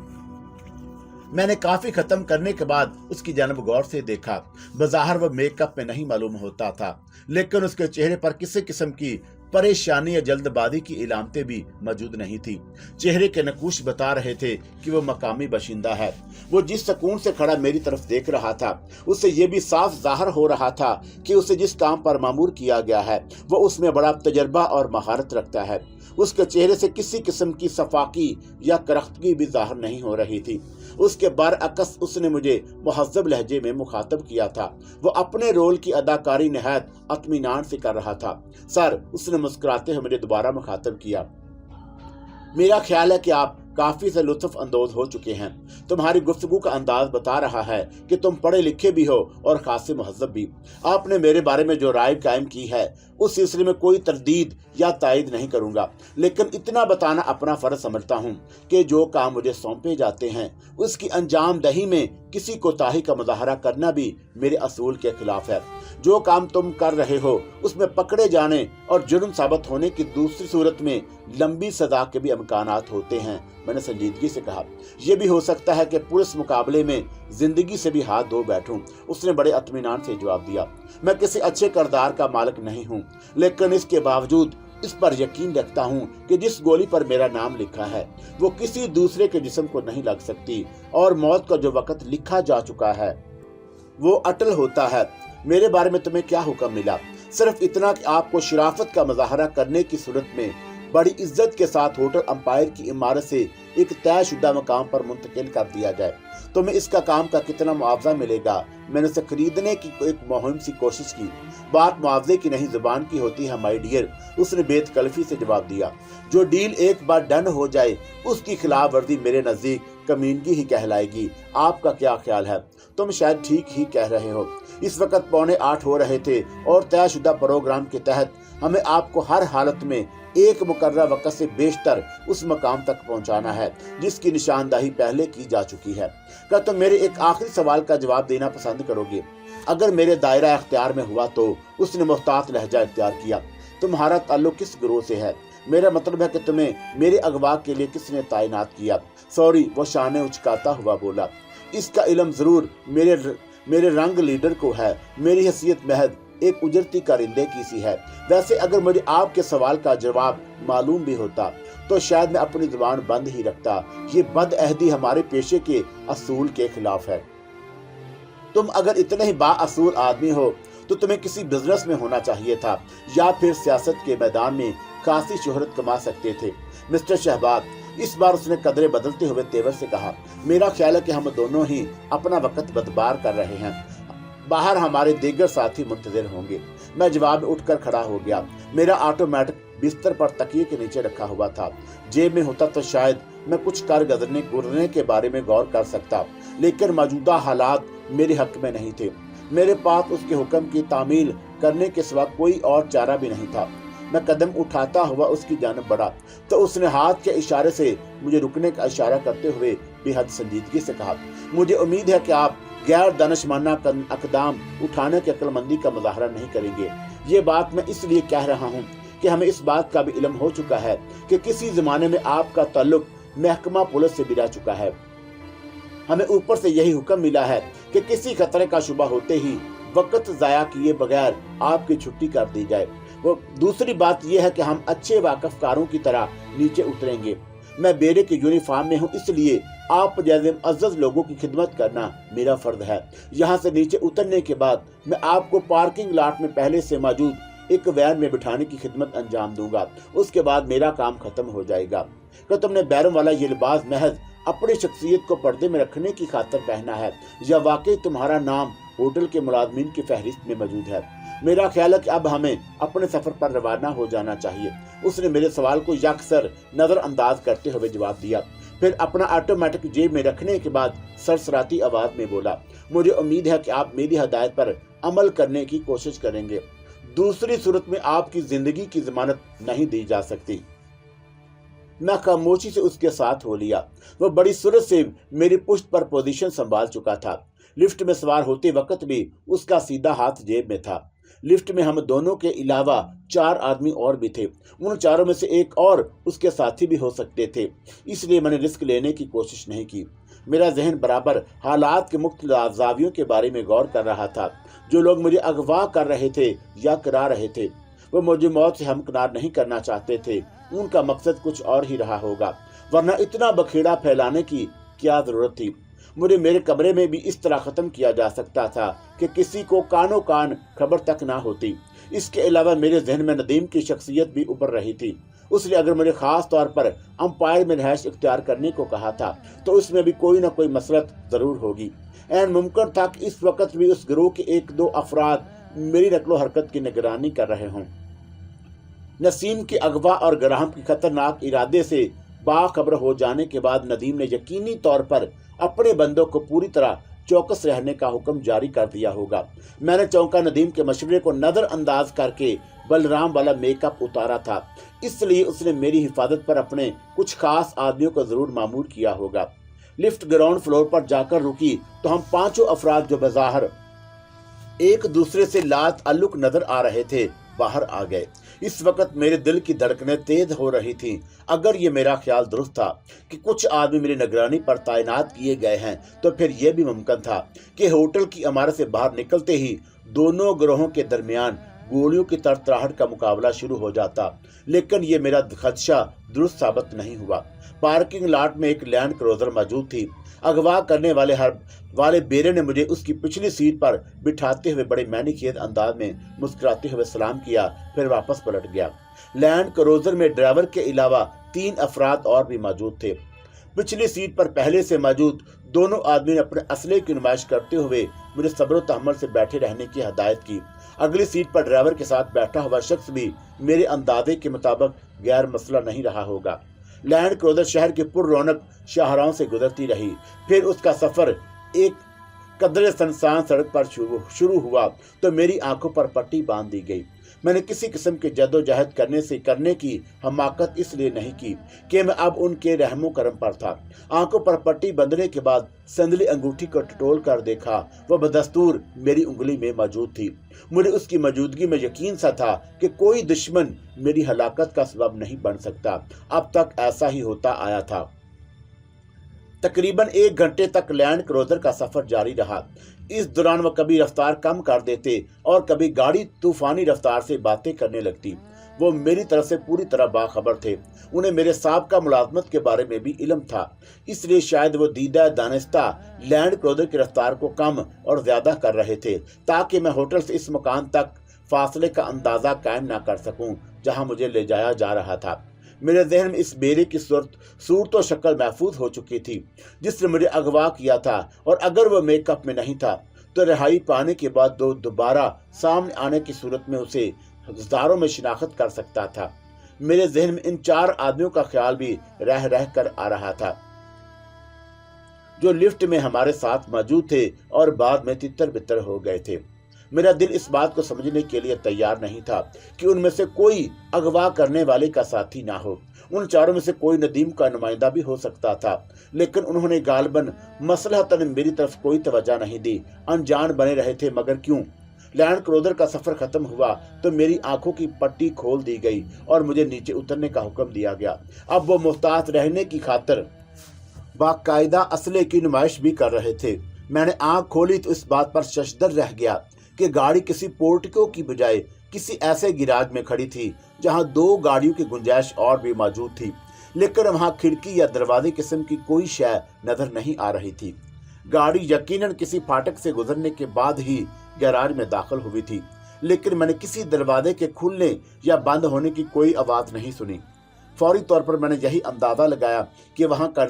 मैंने काफी खत्म करने के बाद उसकी जानब गौर से देखा। बज़ाहिर वो मेकअप में नहीं मालूम होता था, लेकिन उसके चेहरे पर किसी किस्म की परेशानी या जल्दबाजी की इलामतें भी मौजूद नहीं थी। चेहरे के नकूश बता रहे थे कि वो मकामी बाशिंदा है। वो जिस सुकून से खड़ा मेरी तरफ देख रहा था, उससे ये भी साफ जाहिर हो रहा था कि उसे जिस काम पर मामूर किया गया है वो उसमें बड़ा तजर्बा और महारत रखता है। उसके चेहरे से किसी किस्म की सफाकी या करख्तगी भी जाहिर नहीं हो रही थी। उसके बरअक्स उसने मुझे मुहज़्ज़ब लहजे में मुखातब किया था। वो अपने रोल की अदाकारी निहायत इत्मीनान से कर रहा था। सर, उसने मुस्कुराते हुए मुझे दोबारा मुखातब किया। मेरा ख्याल है कि आप काफी से लुत्फ अंदोज हो चुके हैं। तुम्हारी गुफ्तगू का अंदाज बता रहा है कि तुम पढ़े लिखे भी हो और खासे मुहज़्ज़ब भी। आपने मेरे बारे में जो राय कायम की है उस सिलसिले में कोई तरदीद या तायद नहीं करूंगा, लेकिन इतना बताना अपना फर्ज समझता हूं कि जो काम मुझे सौंपे जाते हैं उसकी अंजाम दही में किसी कोताही का मुजाहरा करना भी मेरे असूल के खिलाफ है। जो काम तुम कर रहे हो उसमें पकड़े जाने और जुर्म साबित होने की दूसरी सूरत में लंबी सजा के भी इम्कानात होते हैं। मैंने संजीदगी से कहा, यह भी हो सकता है कि पुलिस मुकाबले में जिंदगी से भी हाथ धो बैठूं। उसने बड़े इत्मीनान से जवाब दिया, मैं किसी अच्छे किरदार का मालिक नहीं हूं, लेकिन इसके बावजूद इस पर यकीन रखता हूं कि जिस गोली पर मेरा नाम लिखा है वो किसी दूसरे के जिस्म को नहीं लग सकती, और मौत का जो वक्त लिखा जा चुका है वो अटल होता है। मेरे बारे में तुम्हें क्या हुक्म मिला? सिर्फ इतना कि आपको शराफत का मुजाहरा करने की सूरत में बड़ी इज्जत के साथ होटल अंपायर की इमारत से एक तयशुदा मकाम पर मुंतकिल कर दिया जाए। तुम्हें इसका काम का कितना मुआवजा मिलेगा? मैंने उसे खरीदने की एक मुहिम सी कोशिश की। बात मुआवजे की नहीं, जुबान की होती है माय डियर, उसने बेतकल्फी से जवाब दिया। जो डील एक बार डन हो जाए उसकी खिलाफ वर्जी मेरे नजदीक कमीनगी ही कहलाएगी। आपका क्या ख्याल है? तुम शायद ठीक ही कह रहे हो। इस वक्त 7:45 हो रहे थे और तयशुदा प्रोग्राम के तहत हमें आपको हर हालत में एक मुकर्रर वक्त से बेशतर उस मकाम तक पहुंचाना है जिसकी निशानदाही पहले की जा चुकी है। क्या तुम मेरे एक आखिरी सवाल का जवाब देना पसंद करोगे? अगर मेरे दायरा इख्तियार में हुआ तो। उसने मुख्तात लहजा इख्तियार किया। तुम्हारा ताल्लुक किस गिरोह से है? मेरा मतलब है कि तुम्हें मेरे अगवा के लिए किसने तैनात किया? सॉरी, वो शाने उचकाता हुआ बोला, इसका इल्म जरूर मेरे रंग लीडर को है। मेरी हैसियत महज एक उजरती कारिंदे की सी है। वैसे अगर मुझे आपके सवाल का जवाब मालूम भी होता तो शायद मैं अपनी जुबान बंद ही रखता। ये बदअहदी हमारे पेशे के असूल के खिलाफ है। तुम अगर इतने ही बाअसूल आदमी हो तो तुम्हें किसी बिजनेस में होना चाहिए था या फिर सियासत के मैदान में खासी शोहरत कमा सकते थे। मिस्टर शहबाज, इस बार उसने कदरे बदलते हुए तेवर से कहा, मेरा ख्याल है कि हम दोनों ही अपना वक्त बर्बाद कर रहे हैं। बाहर हमारे दीगर साथी मुंतजिर होंगे। मैं जवाब में उठकर खड़ा हो गया। मेरा ऑटोमेटिक बिस्तर पर तकिए के नीचे रखा हुआ था। जेब में होता तो शायद मैं कुछ कर गुजरने के बारे में गौर कर सकता, लेकिन मौजूदा हालात मेरे हक में नहीं थे। मेरे पास उसके हुक्म की तामील करने के सिवा कोई और चारा भी नहीं था। मैं कदम उठाता हुआ उसकी जानब बढ़ा तो उसने हाथ के इशारे से मुझे रुकने का इशारा करते हुए बेहद संजीदगी से कहा, मुझे उम्मीद है कि आप गैर दानिशमाना अकदाम उठाने की अक्लमंदी का मुजाहरा नहीं करेंगे। ये बात मैं इसलिए कह रहा हूँ कि हमें इस बात का भी इल्म हो चुका है कि किसी जमाने में आपका ताल्लुक महकमा पुलिस से भी रह चुका है। हमें ऊपर से यही हुक्म मिला है कि किसी खतरे का शुबा होते ही वक्त जाया किए बगैर आपकी छुट्टी कर दी जाए। वो दूसरी बात यह है कि हम अच्छे वाकफकारों की तरह नीचे उतरेंगे। मैं बेरे के यूनिफॉर्म में हूँ, इसलिए आप जैसे अज़्ज़ लोगों की खिदमत करना मेरा फर्ज है। यहाँ से नीचे उतरने के बाद मैं आपको पार्किंग लॉट में पहले से मौजूद एक वैन में बिठाने की खिदमत अंजाम दूंगा। उसके बाद मेरा काम खत्म हो जाएगा। क्या तुमने बैरों वाला ये लिबास महज अपनी शख्सियत को पर्दे में रखने की खातिर पहना है या वाकई तुम्हारा नाम होटल के मुलाजमीन की फहरिस्त में मौजूद है? मेरा ख्याल है कि अब हमें अपने सफर पर रवाना हो जाना चाहिए। उसने मेरे सवाल को यकसर नजरअंदाज करते हुए जवाब दिया, फिर अपना ऑटोमेटिक जेब में रखने के बाद सरसराती आवाज में बोला, मुझे उम्मीद है कि आप मेरी हदायत पर अमल करने की कोशिश करेंगे। दूसरी सूरत में आपकी जिंदगी की जमानत नहीं दी जा सकती। मैं खामोशी से उसके साथ हो लिया। वो बड़ी सूरत से मेरी पुश्त पर पोजीशन संभाल चुका था। लिफ्ट में सवार होते वक्त भी उसका सीधा हाथ जेब में था। लिफ्ट में हम दोनों के अलावा 4 आदमी और भी थे। उन चारों में से एक और उसके साथी भी हो सकते थे, इसलिए मैंने रिस्क लेने की कोशिश नहीं की। मेरा जहन बराबर हालात के मुख्तलिफ ज़ावियों के बारे में गौर कर रहा था। जो लोग मुझे अगवा कर रहे थे या करा रहे थे वो मुझे मौत से हमकिनार नहीं करना चाहते थे। उनका मकसद कुछ और ही रहा होगा, वरना इतना बखेड़ा फैलाने की क्या जरूरत थी। मुझे मेरे कमरे में भी इस तरह खत्म किया जा सकता था कि किसी को कानो कान खबर तक ना होती। इसके अलावा मेरे जहन में नदीम की शख्सियत भी उभर रही थी। उसने अगर मुझे खास तौर पर अंपायर में रहायश इख्तियार करने को कहा था तो उसमें भी कोई ना कोई मसरत जरूर होगी। एन मुमकिन था कि इस वक्त भी उस गिरोह के 1-2 अफराद मेरी नकलो हरकत की निगरानी कर रहे हों। नसीम के अगवा और ग्राहम के खतरनाक इरादे से बाखबर हो जाने के बाद नदीम ने यकीनी तौर पर अपने बंदों को पूरी तरह चौकस रहने का हुक्म जारी कर दिया होगा। मैंने चौंका नदीम के मशवरे को नजरअंदाज करके बलराम वाला मेकअप उतारा था, इसलिए उसने मेरी हिफाजत पर अपने कुछ खास आदमियों को जरूर मामूर किया होगा। लिफ्ट ग्राउंड फ्लोर पर जाकर रुकी तो हम पांचों अफराद जो बज़ाहिर एक दूसरे से लातअल्लुक नजर आ रहे थे बाहर आ गए। इस वक्त मेरे दिल की धड़कनें तेज हो रही थीं। अगर ये मेरा ख्याल दुरुस्त था कि कुछ आदमी मेरी निगरानी पर तैनात किए गए हैं, तो फिर यह भी मुमकिन था कि होटल की इमारत से बाहर निकलते ही दोनों ग्रोहों के दरमियान गोलियों की तड़तड़ाहट का मुकाबला शुरू हो जाता। लेकिन ये मेरा खदशा दुरुस्त साबित नहीं हुआ। पार्किंग लॉट में एक लैंड क्रूजर मौजूद थी। अगवा करने वाले बेरे ने मुझे उसकी पिछली सीट पर बिठाते हुए बड़े मैनीखेज अंदाज में मुस्कुराते हुए सलाम किया, फिर वापस पलट गया। लैंड क्रूजर में ड्राइवर के अलावा 3 अफराद और भी मौजूद थे। पिछली सीट पर पहले से मौजूद दोनों आदमी ने अपने असले की नुमाइश करते हुए मुझे सब्र तहम्मुल से बैठे रहने की हिदायत की। अगली सीट पर ड्राइवर के साथ बैठा हुआ शख्स भी मेरे अंदाजे के मुताबिक गैर मसला नहीं रहा होगा। लैंड क्रूजर शहर की पुररौनक शाहराहों से गुजरती रही। फिर उसका सफर एक कदरे सुनसान सड़क पर शुरू हुआ तो मेरी आंखों पर पट्टी बांध दी गई। मैंने किसी किस्म की जद्दोजहद करने की हमाकत इसलिए नहीं की कि मैं अब उनके रहमो करम पर था। आंखों पर पट्टी बंधने के बाद संदली अंगूठी को टटोल कर देखा। वह बदस्तूर मेरी उंगली में मौजूद थी। मुझे उसकी मौजूदगी में यकीन सा था कि कोई दुश्मन मेरी हलाकत का सबब नहीं बन सकता। अब तक ऐसा ही होता आया था। तकरीबन 1 घंटे तक लैंड क्रूजर का सफर जारी रहा। इस दौरान वह कभी रफ्तार कम कर देते और कभी गाड़ी तूफानी रफ्तार से बातें करने लगती। वो मेरी तरफ से पूरी तरह बाखबर थे। उन्हें मेरे साहब मुलाजमत के बारे में भी इल्म था, इसलिए शायद वो दीदा दानिस्ता लैंड क्रूजर की रफ्तार को कम और ज्यादा कर रहे थे ताकि मैं होटल से इस मकान तक फासले का अंदाजा कायम ना कर सकूं जहां मुझे ले जाया जा रहा था। मेरे जहन में इस बेरे की सूरत और शक्ल महफूज हो चुकी थी जिसने मुझे अगवा किया था, और अगर वह मेकअप में नहीं था तो रिहाई पाने के बाद दोबारा सामने आने की सूरत में उसे हजारों में शिनाख्त कर सकता था। मेरे जहन में इन 4 आदमियों का ख्याल भी रह कर आ रहा था जो लिफ्ट में हमारे साथ मौजूद थे और बाद में तितर बितर हो गए थे। मेरा दिल इस बात को समझने के लिए तैयार नहीं था कि उनमें से कोई अगवा करने वाले का साथी ना हो। उन चारों में से कोई नदीम का नुमाइंदा भी हो सकता था, लेकिन उन्होंने गालबन मसलहतन मेरी तरफ कोई तवज्जो नहीं दी। अनजान बने रहे थे, मगर क्यों? लैंड क्रूजर का सफर खत्म हुआ तो मेरी आंखों की पट्टी खोल दी गई और मुझे नीचे उतरने का हुक्म दिया गया। अब वो मुहतात रहने की खातिर बाकायदा असले की नुमाइश भी कर रहे थे। मैंने आंख खोली तो इस बात पर शशदर रह गया कि गाड़ी किसी पोर्टिको की बजाय किसी ऐसे गिराज में खड़ी थी जहां 2 गाड़ियों की गुंजाइश और भी मौजूद थी, लेकिन वहां खिड़की या दरवाजे किस्म की कोई शय नजर नहीं आ रही थी। गाड़ी यकीनन किसी फाटक से गुजरने के बाद ही गैराज में दाखिल हुई थी, लेकिन मैंने किसी दरवाजे के खुलने या बंद होने की कोई आवाज नहीं सुनी। फौरी तौर पर मैंने यही अंदाजा लगाया कि वहां का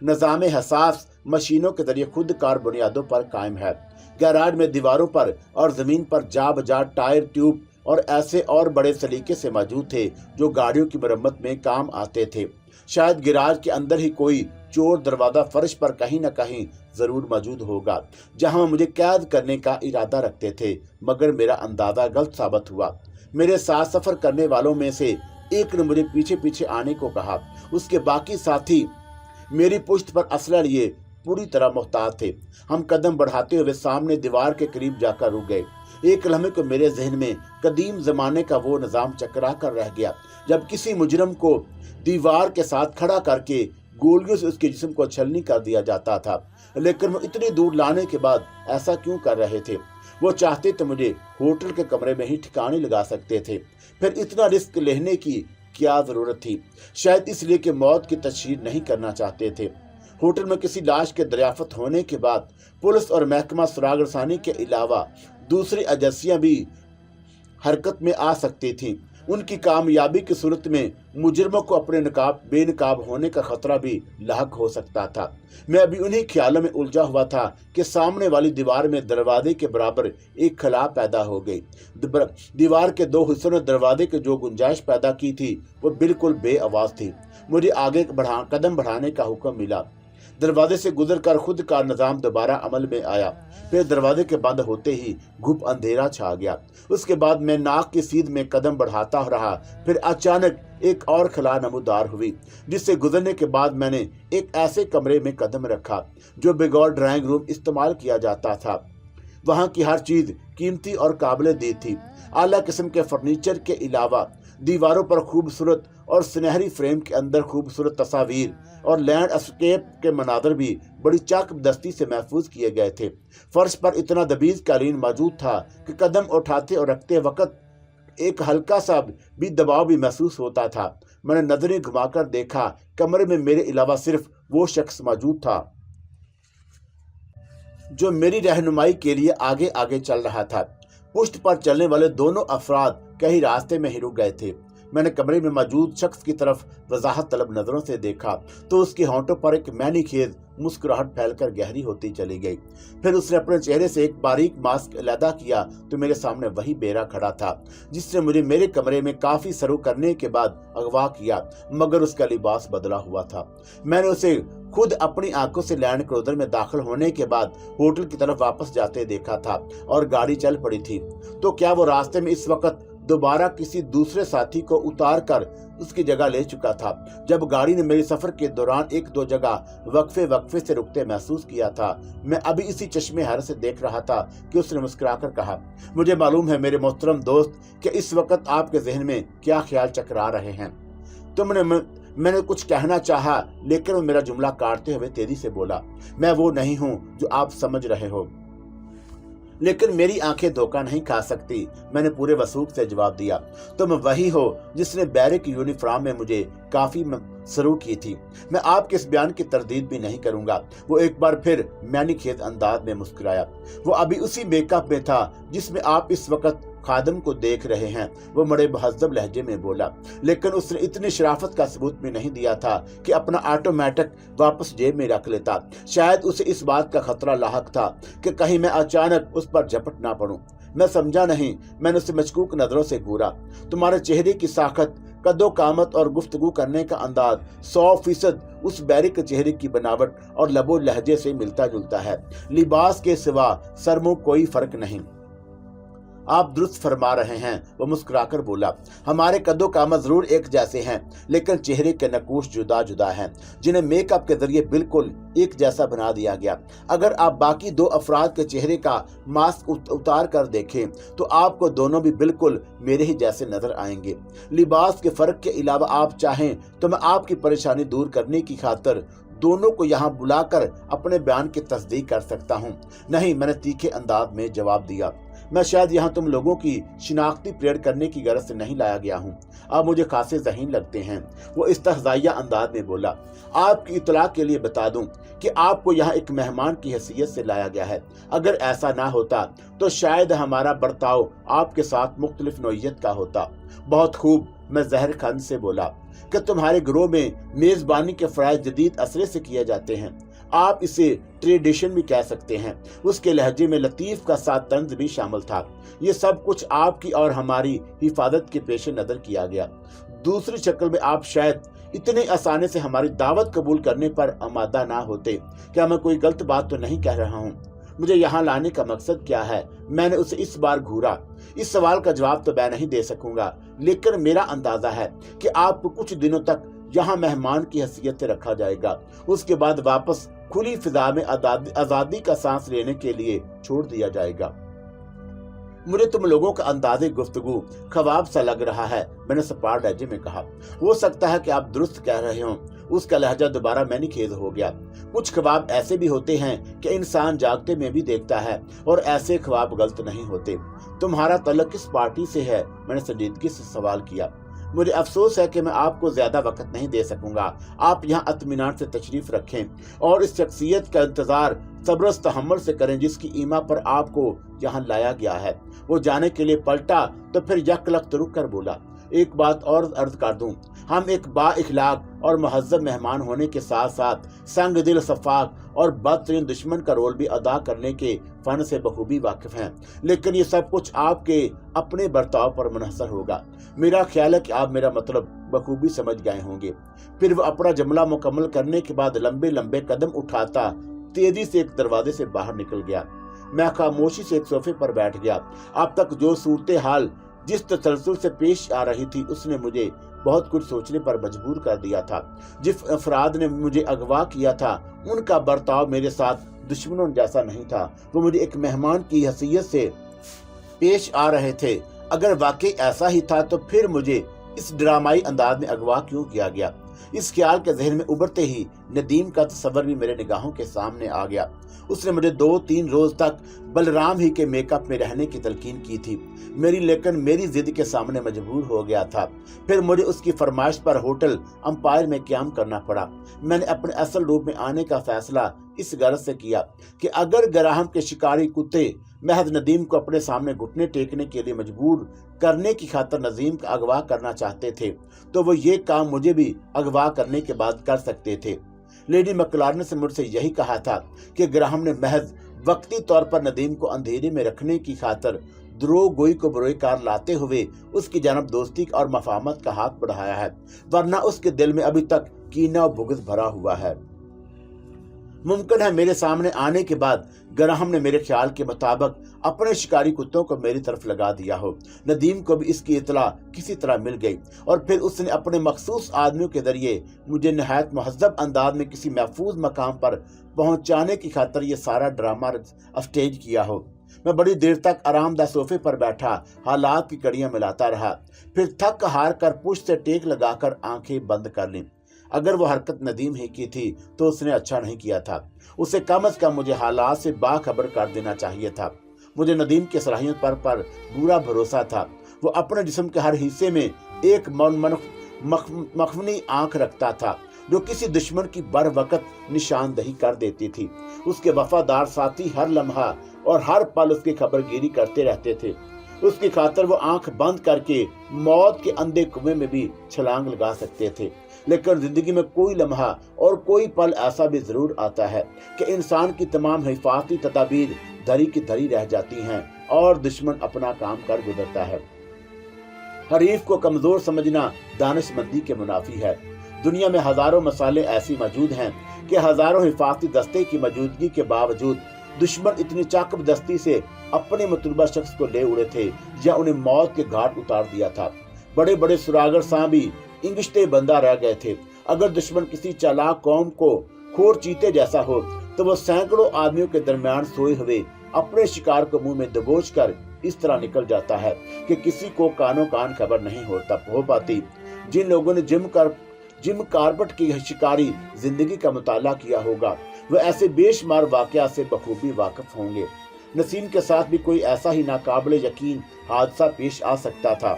निजाम हसास मशीनों के जरिए खुद कार बुनियादों पर कायम है। गैराज में दीवारों पर और जमीन पर जा बजा टायर, ट्यूब और ऐसे और बड़े सलीके से मौजूद थे जो गाड़ियों की मरम्मत में काम आते थे। शायद गैराज के अंदर ही कोई चोर दरवाजा फर्श पर कहीं न कहीं जरूर मौजूद होगा जहां मुझे कैद करने का इरादा रखते थे, मगर मेरा अंदाजा गलत साबित हुआ। मेरे साथ सफर करने वालों में से एक ने मुझे पीछे पीछे आने को कहा। उसके बाकी साथी मेरी पुश्त पर असला लिए पूरी तरह मोहतात थे। हम कदम बढ़ाते हुए सामने दीवार के करीब जाकर रुक गए। एक लम्हे को मेरे जहन में कदीम जमाने का वो निजाम चकरा कर रह गया जब किसी मुजरम को दीवार के साथ खड़ा करके गोलियों से उसके जिस्म को छलनी कर दिया जाता था, लेकिन वो इतनी दूर लाने के बाद ऐसा क्यों कर रहे थे? वो चाहते तो मुझे होटल के कमरे में ही ठिकाने लगा सकते थे, फिर इतना रिस्क लेने की क्या जरूरत थी? शायद इसलिए कि मौत की तशहीर नहीं करना चाहते थे। होटल में किसी लाश के दरियाफ्त होने के बाद पुलिस और महकमा सुराग रसानी के अलावा दूसरी एजेंसियां भी हरकत में आ सकती थीं। उनकी कामयाबी की सूरत में मुजरमों को अपने बेनकाब होने का खतरा भी लाहक हो सकता था। मैं अभी उन्हीं ख्यालों में उलझा हुआ था कि सामने वाली दीवार में दरवाजे के बराबर एक खला पैदा हो गई। दीवार के 2 हिस्सों ने दरवाजे की जो गुंजाइश पैदा की थी वो बिल्कुल बेआवाज थी। मुझे आगे कदम बढ़ाने का हुक्म मिला। दरवाजे से गुजरकर खुद का निजाम दोबारा अमल में आया। फिर दरवाजे के बंद होते ही घुप अंधेरा छा गया। उसके बाद मैं नाक की सीध में कदम बढ़ाता रहा। फिर अचानक एक और खला नमूदार हुई, जिससे गुजरने के बाद मैंने एक ऐसे कमरे में कदम रखा जो बगैर ड्राइंग रूम इस्तेमाल किया जाता था। वहां की हर चीज कीमती और काबिल दी थी। आला किस्म के फर्नीचर के अलावा दीवारों पर खूबसूरत और सुनहरी फ्रेम के अंदर खूबसूरत तस्वीर और लैंडस्केप के मनाजर भी बड़ी चाकदस्ती से महफूज किए गए थे। फर्श पर इतना दबीज कालीन मौजूद था कि कदम उठाते और रखते वक्त एक हल्का सा भी दबाव भी महसूस होता था। मैंने नजरें घुमाकर देखा, कमरे में मेरे अलावा सिर्फ वो शख्स मौजूद था जो मेरी रहनुमाई के लिए आगे आगे चल रहा था। पुष्ट पर चलने वाले दोनों अफराद कहीं रास्ते में ही रुक गए थे। मैंने कमरे में मौजूद शख्स की तरफ वजाहत तलब नजरों से देखा तो उसके होंठों पर एक मैनी खेज मुस्कुराहट फैलकर गहरी होती चली गई। फिर उसने अपने चेहरे से एक बारीक मास्क अलहदा किया तो मेरे सामने वही बेरा खड़ा था जिसने मुझे मेरे कमरे में काफी सरू करने के बाद अगवा किया, मगर उसका लिबास बदला हुआ था। मैंने उसे खुद अपनी आंखों से लैंड क्रूजर में दाखिल होने के बाद होटल की तरफ वापस जाते देखा था और गाड़ी चल पड़ी थी। तो क्या वो रास्ते में इस वक्त दोबारा किसी दूसरे साथी को उतार कर उसकी जगह ले चुका था? जब गाड़ी ने मेरे सफर के दौरान एक दो जगह वक्फे से रुकते महसूस किया था, मैं अभी इसी चश्मे हर से देख रहा था कि उसने मुस्कुराकर कहा, मुझे मालूम है मेरे मोहतरम दोस्त कि इस वक्त आपके जहन में क्या ख्याल चकरा रहे हैं। मैंने कुछ कहना चाहा, लेकिन वो मेरा जुमला काटते हुए तेजी से बोला, मैं वो नहीं हूँ जो आप समझ रहे हो, लेकिन मेरी आंखें धोखा नहीं खा सकती। मैंने पूरे वसूख से जवाब दिया, तुम वही हो जिसने बैरिक यूनिफॉर्म में मुझे काफी सरू की थी। मैं आपके इस बयान की तरदीद भी नहीं करूंगा। वो एक बार फिर मैनी खेत अंदाज में मुस्कुराया। वो अभी उसी मेकअप में था जिसमें आप इस वक्त खादम को देख रहे हैं। वो बड़े महज़्ज़ब लहजे में बोला, लेकिन उसने इतनी शराफत का सबूत भी नहीं दिया था कि अपना ऑटोमेटिक वापस जेब में रख लेता। शायद उसे इस बात का खतरा लाहक था कि कहीं मैं अचानक उस पर झपट ना पड़ूं। मैं समझा नहीं। मैंने उसे मशकूक नजरों से घूरा। तुम्हारे चेहरे की साखत, कदो कामत और गुफ्तगू करने का अंदाज 100% उस बैरिक के चेहरे की बनावट और लबो लहजे से मिलता जुलता है। लिबास के सिवा सर मुंह कोई फर्क नहीं। आप दुरुस्त फरमा रहे हैं, वो मुस्कुराकर बोला। हमारे कदो कामत जरूर एक जैसे हैं, लेकिन चेहरे के नकूश जुदा जुदा हैं, जिन्हें मेकअप के जरिए बिल्कुल एक जैसा बना दिया गया। अगर आप बाकी दो अफराद के चेहरे का मास्क उतार कर देखें तो आपको दोनों भी बिल्कुल मेरे ही जैसे नजर आएंगे। लिबास के फर्क के अलावा आप चाहें तो मैं आपकी परेशानी दूर करने की खातिर दोनों को यहाँ बुलाकर अपने बयान की तस्दीक कर सकता हूँ। नहीं, मैंने तीखे अंदाज में जवाब दिया, मैं शायद यहाँ तुम लोगों की शिनाख्ती परेड करने की गरज से नहीं लाया गया हूँ। आप मुझे खासे ज़हीन लगते हैं। वो इस्तहज़ाइया अंदाज में बोला। आपकी इतला के लिए बता दूं कि आपको यहाँ एक मेहमान की हैसियत से लाया गया है। अगर ऐसा ना होता तो शायद हमारा बर्ताव आपके साथ मुख्तलिफ नौइयत का होता। बहुत खूब, मैं ज़हर खान से बोला कि तुम्हारे ग्रोह में मेज़बानी के फ़राइज़ जदीद असरे से किए जाते हैं। आप इसे ट्रेडिशन भी कह सकते हैं। उसके लहजे में लतीफ़ का साथ तंज भी शामिल था। ये सब कुछ आपकी और हमारी हिफाजत के पेश नज़र किया गया। दूसरी शक्ल में आप शायद इतने आसानी से हमारी दावत कबूल करने पर आमादा ना होते। क्या मैं कोई गलत बात तो नहीं कह रहा हूँ? मुझे यहाँ लाने का मकसद क्या है? मैंने उसे इस बार घूरा। इस सवाल का जवाब तो मैं नहीं दे सकूंगा, लेकिन मेरा अंदाजा है कि आपको कुछ दिनों तक यहाँ मेहमान की हैसियत से रखा जाएगा। उसके बाद वापस खुली फिजा में आजादी का सांस लेने के लिए छोड़ दिया जाएगा। मुझे तुम लोगों का अंदाज़े गुफ्तगू ख्वाब सा लग रहा है, मैंने सपाट लहजे में कहा। हो सकता है कि आप दुरुस्त कह रहे हो। उसका लहजा दोबारा मैंने खेद हो गया। कुछ ख्वाब ऐसे भी होते हैं कि इंसान जागते में भी देखता है, और ऐसे ख्वाब गलत नहीं होते। तुम्हारा तल्लुक किस पार्टी से है? मैंने संजीदगी से सवाल किया। मुझे अफसोस है कि मैं आपको ज्यादा वक्त नहीं दे सकूंगा। आप यहाँ इत्मीनान से तशरीफ रखें और इस शख्सियत का इंतजार सब्र तहम्मुल से करें जिसकी ईमा पर आपको यहाँ लाया गया है। वो जाने के लिए पलटा तो फिर यकलख्त रुक कर बोला, ایک بات اور عرض کر دوں، ہم ایک با اخلاق اور مہذب مہمان ہونے کے ساتھ ساتھ سنگ دل شفاق اور بدترین دشمن کا رول بھی ادا کرنے کے فن سے بخوبی واقف ہیں، لیکن یہ سب کچھ آپ کے اپنے برتاؤ پر منحصر ہوگا۔ میرا خیال ہے کہ آپ میرا مطلب بخوبی سمجھ گئے ہوں گے۔ پھر وہ اپنا جملہ مکمل کرنے کے بعد لمبے لمبے قدم اٹھاتا تیزی سے ایک دروازے سے باہر نکل گیا۔ میں خاموشی سے ایک صوفے پر بیٹھ گیا۔ اب تک جو صورتحال جس تسلسل سے پیش آ رہی تھی اس نے مجھے بہت کچھ سوچنے پر مجبور کر دیا تھا۔ جس افراد نے مجھے اغوا کیا تھا ان کا برتاؤ میرے ساتھ دشمنوں جیسا نہیں تھا، وہ مجھے ایک مہمان کی حیثیت سے پیش آ رہے تھے۔ اگر واقعی ایسا ہی تھا تو پھر مجھے اس ڈرامائی انداز میں اغوا کیوں کیا گیا؟ اس خیال کے ذہن میں ابھرتے ہی ندیم کا تصور بھی میرے نگاہوں کے سامنے آ گیا۔ اس نے مجھے 2-3 روز تک بلرام ہی کے میک اپ میں رہنے کی تلقین کی تھی، لیکن میری ضد کے سامنے مجبور ہو گیا تھا۔ پھر مجھے اس کی فرمائش پر ہوٹل امپائر میں قیام کرنا پڑا۔ میں نے اپنے اصل روپ میں آنے کا فیصلہ اس غرض سے کیا کہ اگر گراہم کے شکاری کتے محض ندیم کو اپنے سامنے گھٹنے ٹیکنے کے لیے مجبور کرنے کی خاطر نظیم کا اغوا کرنا چاہتے تھے تو وہ یہ کام مجھے بھی اغوا کرنے کے بعد کر سکتے تھے۔ لیڈی مکلارن نے مجھ سے یہی کہا تھا کہ گراہم نے محض وقتی طور پر ندیم کو اندھیرے میں رکھنے کی خاطر دروغ گوئی کو بروئے کار لاتے ہوئے اس کی جانب دوستی اور مفاہمت کا ہاتھ بڑھایا ہے، ورنہ اس کے دل میں ابھی تک کینہ و بغض بھرا ہوا ہے۔ ممکن ہے میرے سامنے آنے کے بعد گراہم نے میرے خیال کے مطابق اپنے شکاری کتوں کو میری طرف لگا دیا ہو۔ ندیم کو بھی اس کی اطلاع کسی طرح مل گئی اور پھر اس نے اپنے مخصوص آدمیوں کے ذریعے مجھے نہایت مہذب انداز میں کسی محفوظ مقام پر پہنچانے کی خاطر یہ سارا ڈرامہ اسٹیج کیا ہو۔ میں بڑی دیر تک آرام دہ صوفے پر بیٹھا حالات کی کڑیاں ملاتا رہا، پھر تھک ہار کر پشت سے ٹیک لگا کر آنکھیں بند کر لیں۔ اگر وہ حرکت ندیم ہی کی تھی تو اس نے اچھا نہیں کیا تھا، اسے کم از کم مجھے حالات سے باخبر کر دینا چاہیے تھا۔ مجھے ندیم کی صلاحیت پر برا بھروسہ تھا۔ وہ اپنے جسم کے ہر حصے میں ایک مخفنی آنکھ رکھتا تھا جو کسی دشمن کی بر وقت نشاندہی کر دیتی تھی۔ اس کے وفادار ساتھی ہر لمحہ اور ہر پل اس کی خبر گیری کرتے رہتے تھے۔ اس کی خاطر وہ آنکھ بند کر کے موت کے اندھے کنویں میں بھی چھلانگ لگا سکتے تھے، لیکن زندگی میں کوئی لمحہ اور کوئی پل ایسا بھی ضرور آتا ہے کہ انسان کی تمام حفاظتی تدابیر دھری کی دھری رہ جاتی ہیں اور دشمن اپنا کام کر گزرتا ہے۔ حریف کو کمزور سمجھنا دانش مندی کے منافی ہے۔ دنیا میں ہزاروں مسالے ایسی موجود ہیں کہ ہزاروں حفاظتی دستے کی موجودگی کے باوجود دشمن اتنی چاکب دستی سے اپنے مطلوبہ شخص کو لے اڑے تھے یا انہیں موت کے گھاٹ اتار دیا تھا۔ بڑے بڑے سراگر ساں بھی انگشتے بندہ رہ گئے تھے۔ اگر دشمن کسی چالاک قوم کو کھور چیتے جیسا ہو تو وہ سینکڑوں آدمیوں کے درمیان سوئے ہوئے اپنے شکار کو منہ میں دبوچ کر اس طرح نکل جاتا ہے کہ کسی کو کانوں کان خبر نہیں ہو پاتی۔ جن لوگوں نے جم کاربٹ کی شکاری زندگی کا مطالعہ کیا ہوگا وہ ایسے بے شمار واقعات سے بخوبی واقف ہوں گے۔ نسیم کے ساتھ بھی کوئی ایسا ہی ناقابل یقین حادثہ پیش آ سکتا تھا۔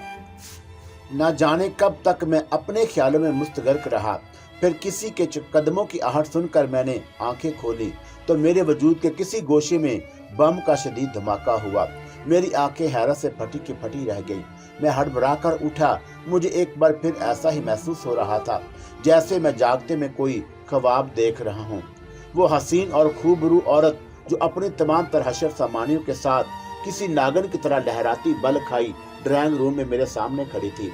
نہ جانے کب تک میں اپنے خیالوں میں مستغرق رہا، پھر کسی کے قدموں کی آہٹ سن کر میں نے آنکھیں کھولی تو میرے وجود کے کسی گوشے میں بم کا شدید دھماکہ ہوا۔ میری آنکھیں حیرت سے پھٹی کی پھٹی رہ گئی۔ میں ہڑبڑا کر اٹھا۔ مجھے ایک بار پھر ایسا ہی محسوس ہو رہا تھا جیسے میں جاگتے میں کوئی خواب دیکھ رہا ہوں۔ وہ حسین اور خوبرو عورت جو اپنی تمام تر حشر سامانیوں کے ساتھ کسی ناگن کی طرح لہراتی بل کھائی ڈرائنگ روم میں میرے سامنے کھڑی تھی۔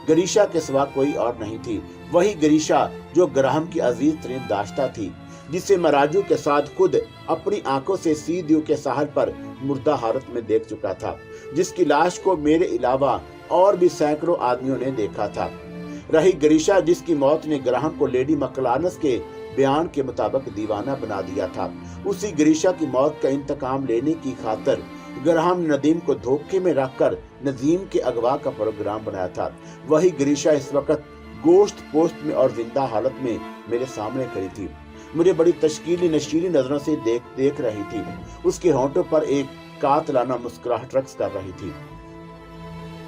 گریشا کے سوا کوئی اور نہیں تھی، وہی گریشا جو گراہم کی عزیز ترین داشتہ تھی، جسے میں راجو کے ساتھ خود اپنی آنکھوں سے سیدھیو کے ساحل پر مردہ حالت میں دیکھ چکا تھا، جس کی لاش کو میرے علاوہ اور بھی سینکڑوں آدمیوں نے دیکھا تھا۔ رہی گریشا جس کی موت نے گراہم کو لیڈی مکلارنس کے بیان کے مطابق دیوانہ بنا دیا تھا، اسی گریشا کی موت کا انتقام لینے کی خاطر گراہم نے ندیم کو دھوکے میں رکھ کر نظیم کے اغوا کا پروگرام بنایا تھا۔ وہی گریشا اس وقت گوشت پوشت میں اور زندہ حالت میں میرے سامنے کھڑی تھی، مجھے بڑی تشکیلی نشیلی نظروں سے دیکھ رہی تھی۔ اس کے ہونٹوں پر ایک قاتلانہ مسکراہٹ رقص کر رہی تھی۔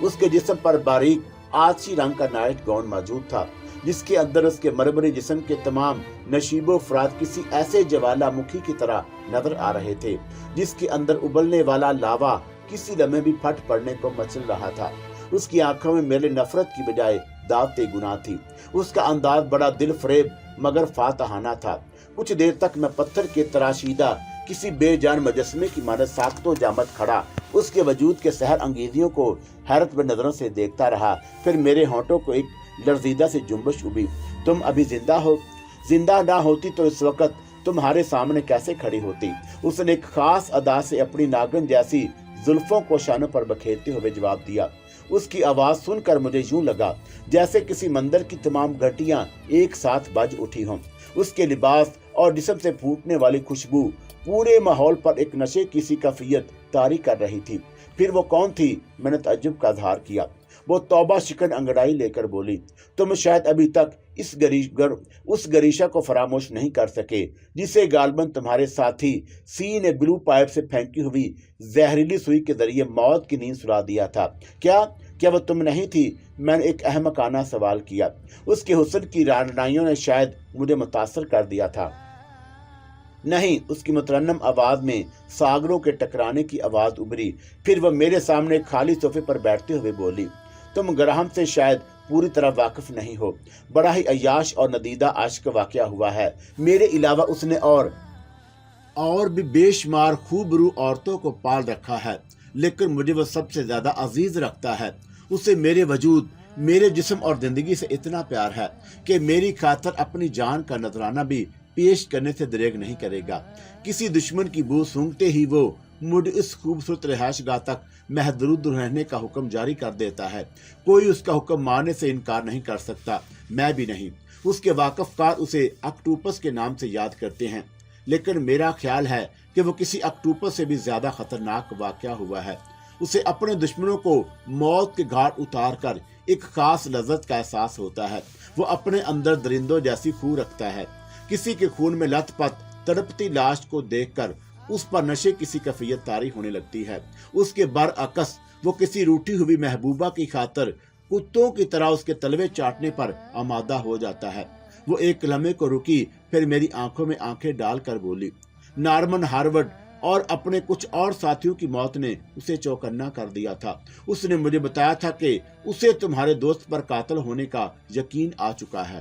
اس کے جسم پر باریک آتشی رنگ کا نائٹ گاؤن موجود تھا، جس کے اندر اس کے مرمری جسم کے تمام نشیب و افراد کسی ایسے جوالا مکھی کی طرح نظر آ رہے تھے جس کے اندر ابلنے والا لاوا کسی لمحے بھی پھٹ پڑنے کو مچل رہا تھا۔ اس کی آنکھوں میں میرے نفرت کی بجائے دعوت گناہ تھی۔ اس کا انداز بڑا دل فریب مگر فاتحانہ تھا۔ کچھ دیر تک میں پتھر کے تراشیدہ کسی بے جان مجسمے کی مانند ساکت و جامد کھڑا اس کے وجود کے سحر انگیزیوں کو حیرت بھر نظروں سے دیکھتا رہا۔ پھر میرے ہونٹوں کو ایک لرزیدہ سے جنبش ابھی۔ تم ابھی زندہ ہو؟ زندہ نہ ہوتی تو اس وقت تمہارے سامنے کیسے کھڑی ہوتی؟ اس نے ایک خاص ادا سے اپنی ناگن جیسی زلفوں کو شانوں پر بکھیرتے ہوئے جواب دیا۔ اس کی آواز سن کر مجھے یوں لگا جیسے کسی مندر کی تمام گھنٹیاں ایک ساتھ بج اٹھی ہوں۔ اس کے لباس اور جسم سے پھوٹنے والی خوشبو پورے ماحول پر ایک نشے کی سی کیفیت طاری کر رہی تھی۔ پھر وہ کون تھی؟ میں نے تعجب کا اظہار کیا۔ وہ توبہ شکن انگڑائی لے کر بولی، تم شاید ابھی تک اس گریشہ کو فراموش نہیں کر سکے جسے غالباً تمہارے ساتھی سی نے بلو پائپ سے پھینکی ہوئی زہریلی سوئی کے ذریعے موت کی نیند سلا دیا تھا۔ کیا وہ تم نہیں تھی؟ میں نے ایک احمقانہ سوال کیا۔ اس کے حسن کی رعنائیوں نے شاید مجھے متاثر کر دیا تھا۔ نہیں، اس کی مترنم آواز میں ساگروں کے ٹکرانے کی آواز ابھری۔ پھر وہ میرے سامنے ایک خالی صوفے پر بیٹھتے ہوئے بولی، تم گراہم سے شاید پوری طرح واقف نہیں ہو۔ بڑا ہی عیاش اور ندیدہ عاشق واقعہ ہوا ہے۔ میرے علاوہ اس نے اور بھی بے شمار خوب رو عورتوں کو پال رکھا ہے، لیکن مجھے وہ سب سے زیادہ عزیز رکھتا ہے۔ اسے میرے وجود، میرے جسم اور زندگی سے اتنا پیار ہے کہ میری خاطر اپنی جان کا نذرانہ بھی پیش کرنے سے دریغ نہیں کرے گا۔ کسی دشمن کی بو سونگتے ہی وہ مجھے اس خوبصورت رہائش گاہ تک محدود رہنے کا حکم جاری کر دیتا ہے۔ کوئی اس کا حکم ماننے سے انکار نہیں کر سکتا، میں بھی نہیں۔ اس کے واقف کار اسے اکٹوپس کے نام سے یاد کرتے ہیں، لیکن میرا خیال ہے کہ وہ کسی اکٹوپس سے بھی زیادہ خطرناک واقعہ ہوا ہے۔ اسے اپنے دشمنوں کو موت کے گھاٹ اتار کر ایک خاص لذت کا احساس ہوتا ہے۔ وہ اپنے اندر درندوں جیسی خو رکھتا ہے۔ کسی کے خون میں لت پت تڑپتی لاش کو دیکھ کر اس پر نشے کسی کیفیت طاری ہونے لگتی ہے۔ اس کے برعکس وہ کسی روٹھی ہوئی محبوبہ کی خاطر کتوں کی طرح اس کے تلوے چاٹنے پر آمادہ ہو جاتا ہے۔ وہ ایک لمحے کو رکی، پھر میری آنکھوں میں آنکھیں ڈال کر بولی، نارمن ہارورڈ اور اپنے کچھ اور ساتھیوں کی موت نے اسے چوکنا کر دیا تھا۔ اس نے مجھے بتایا تھا کہ اسے تمہارے دوست پر قاتل ہونے کا یقین آ چکا ہے۔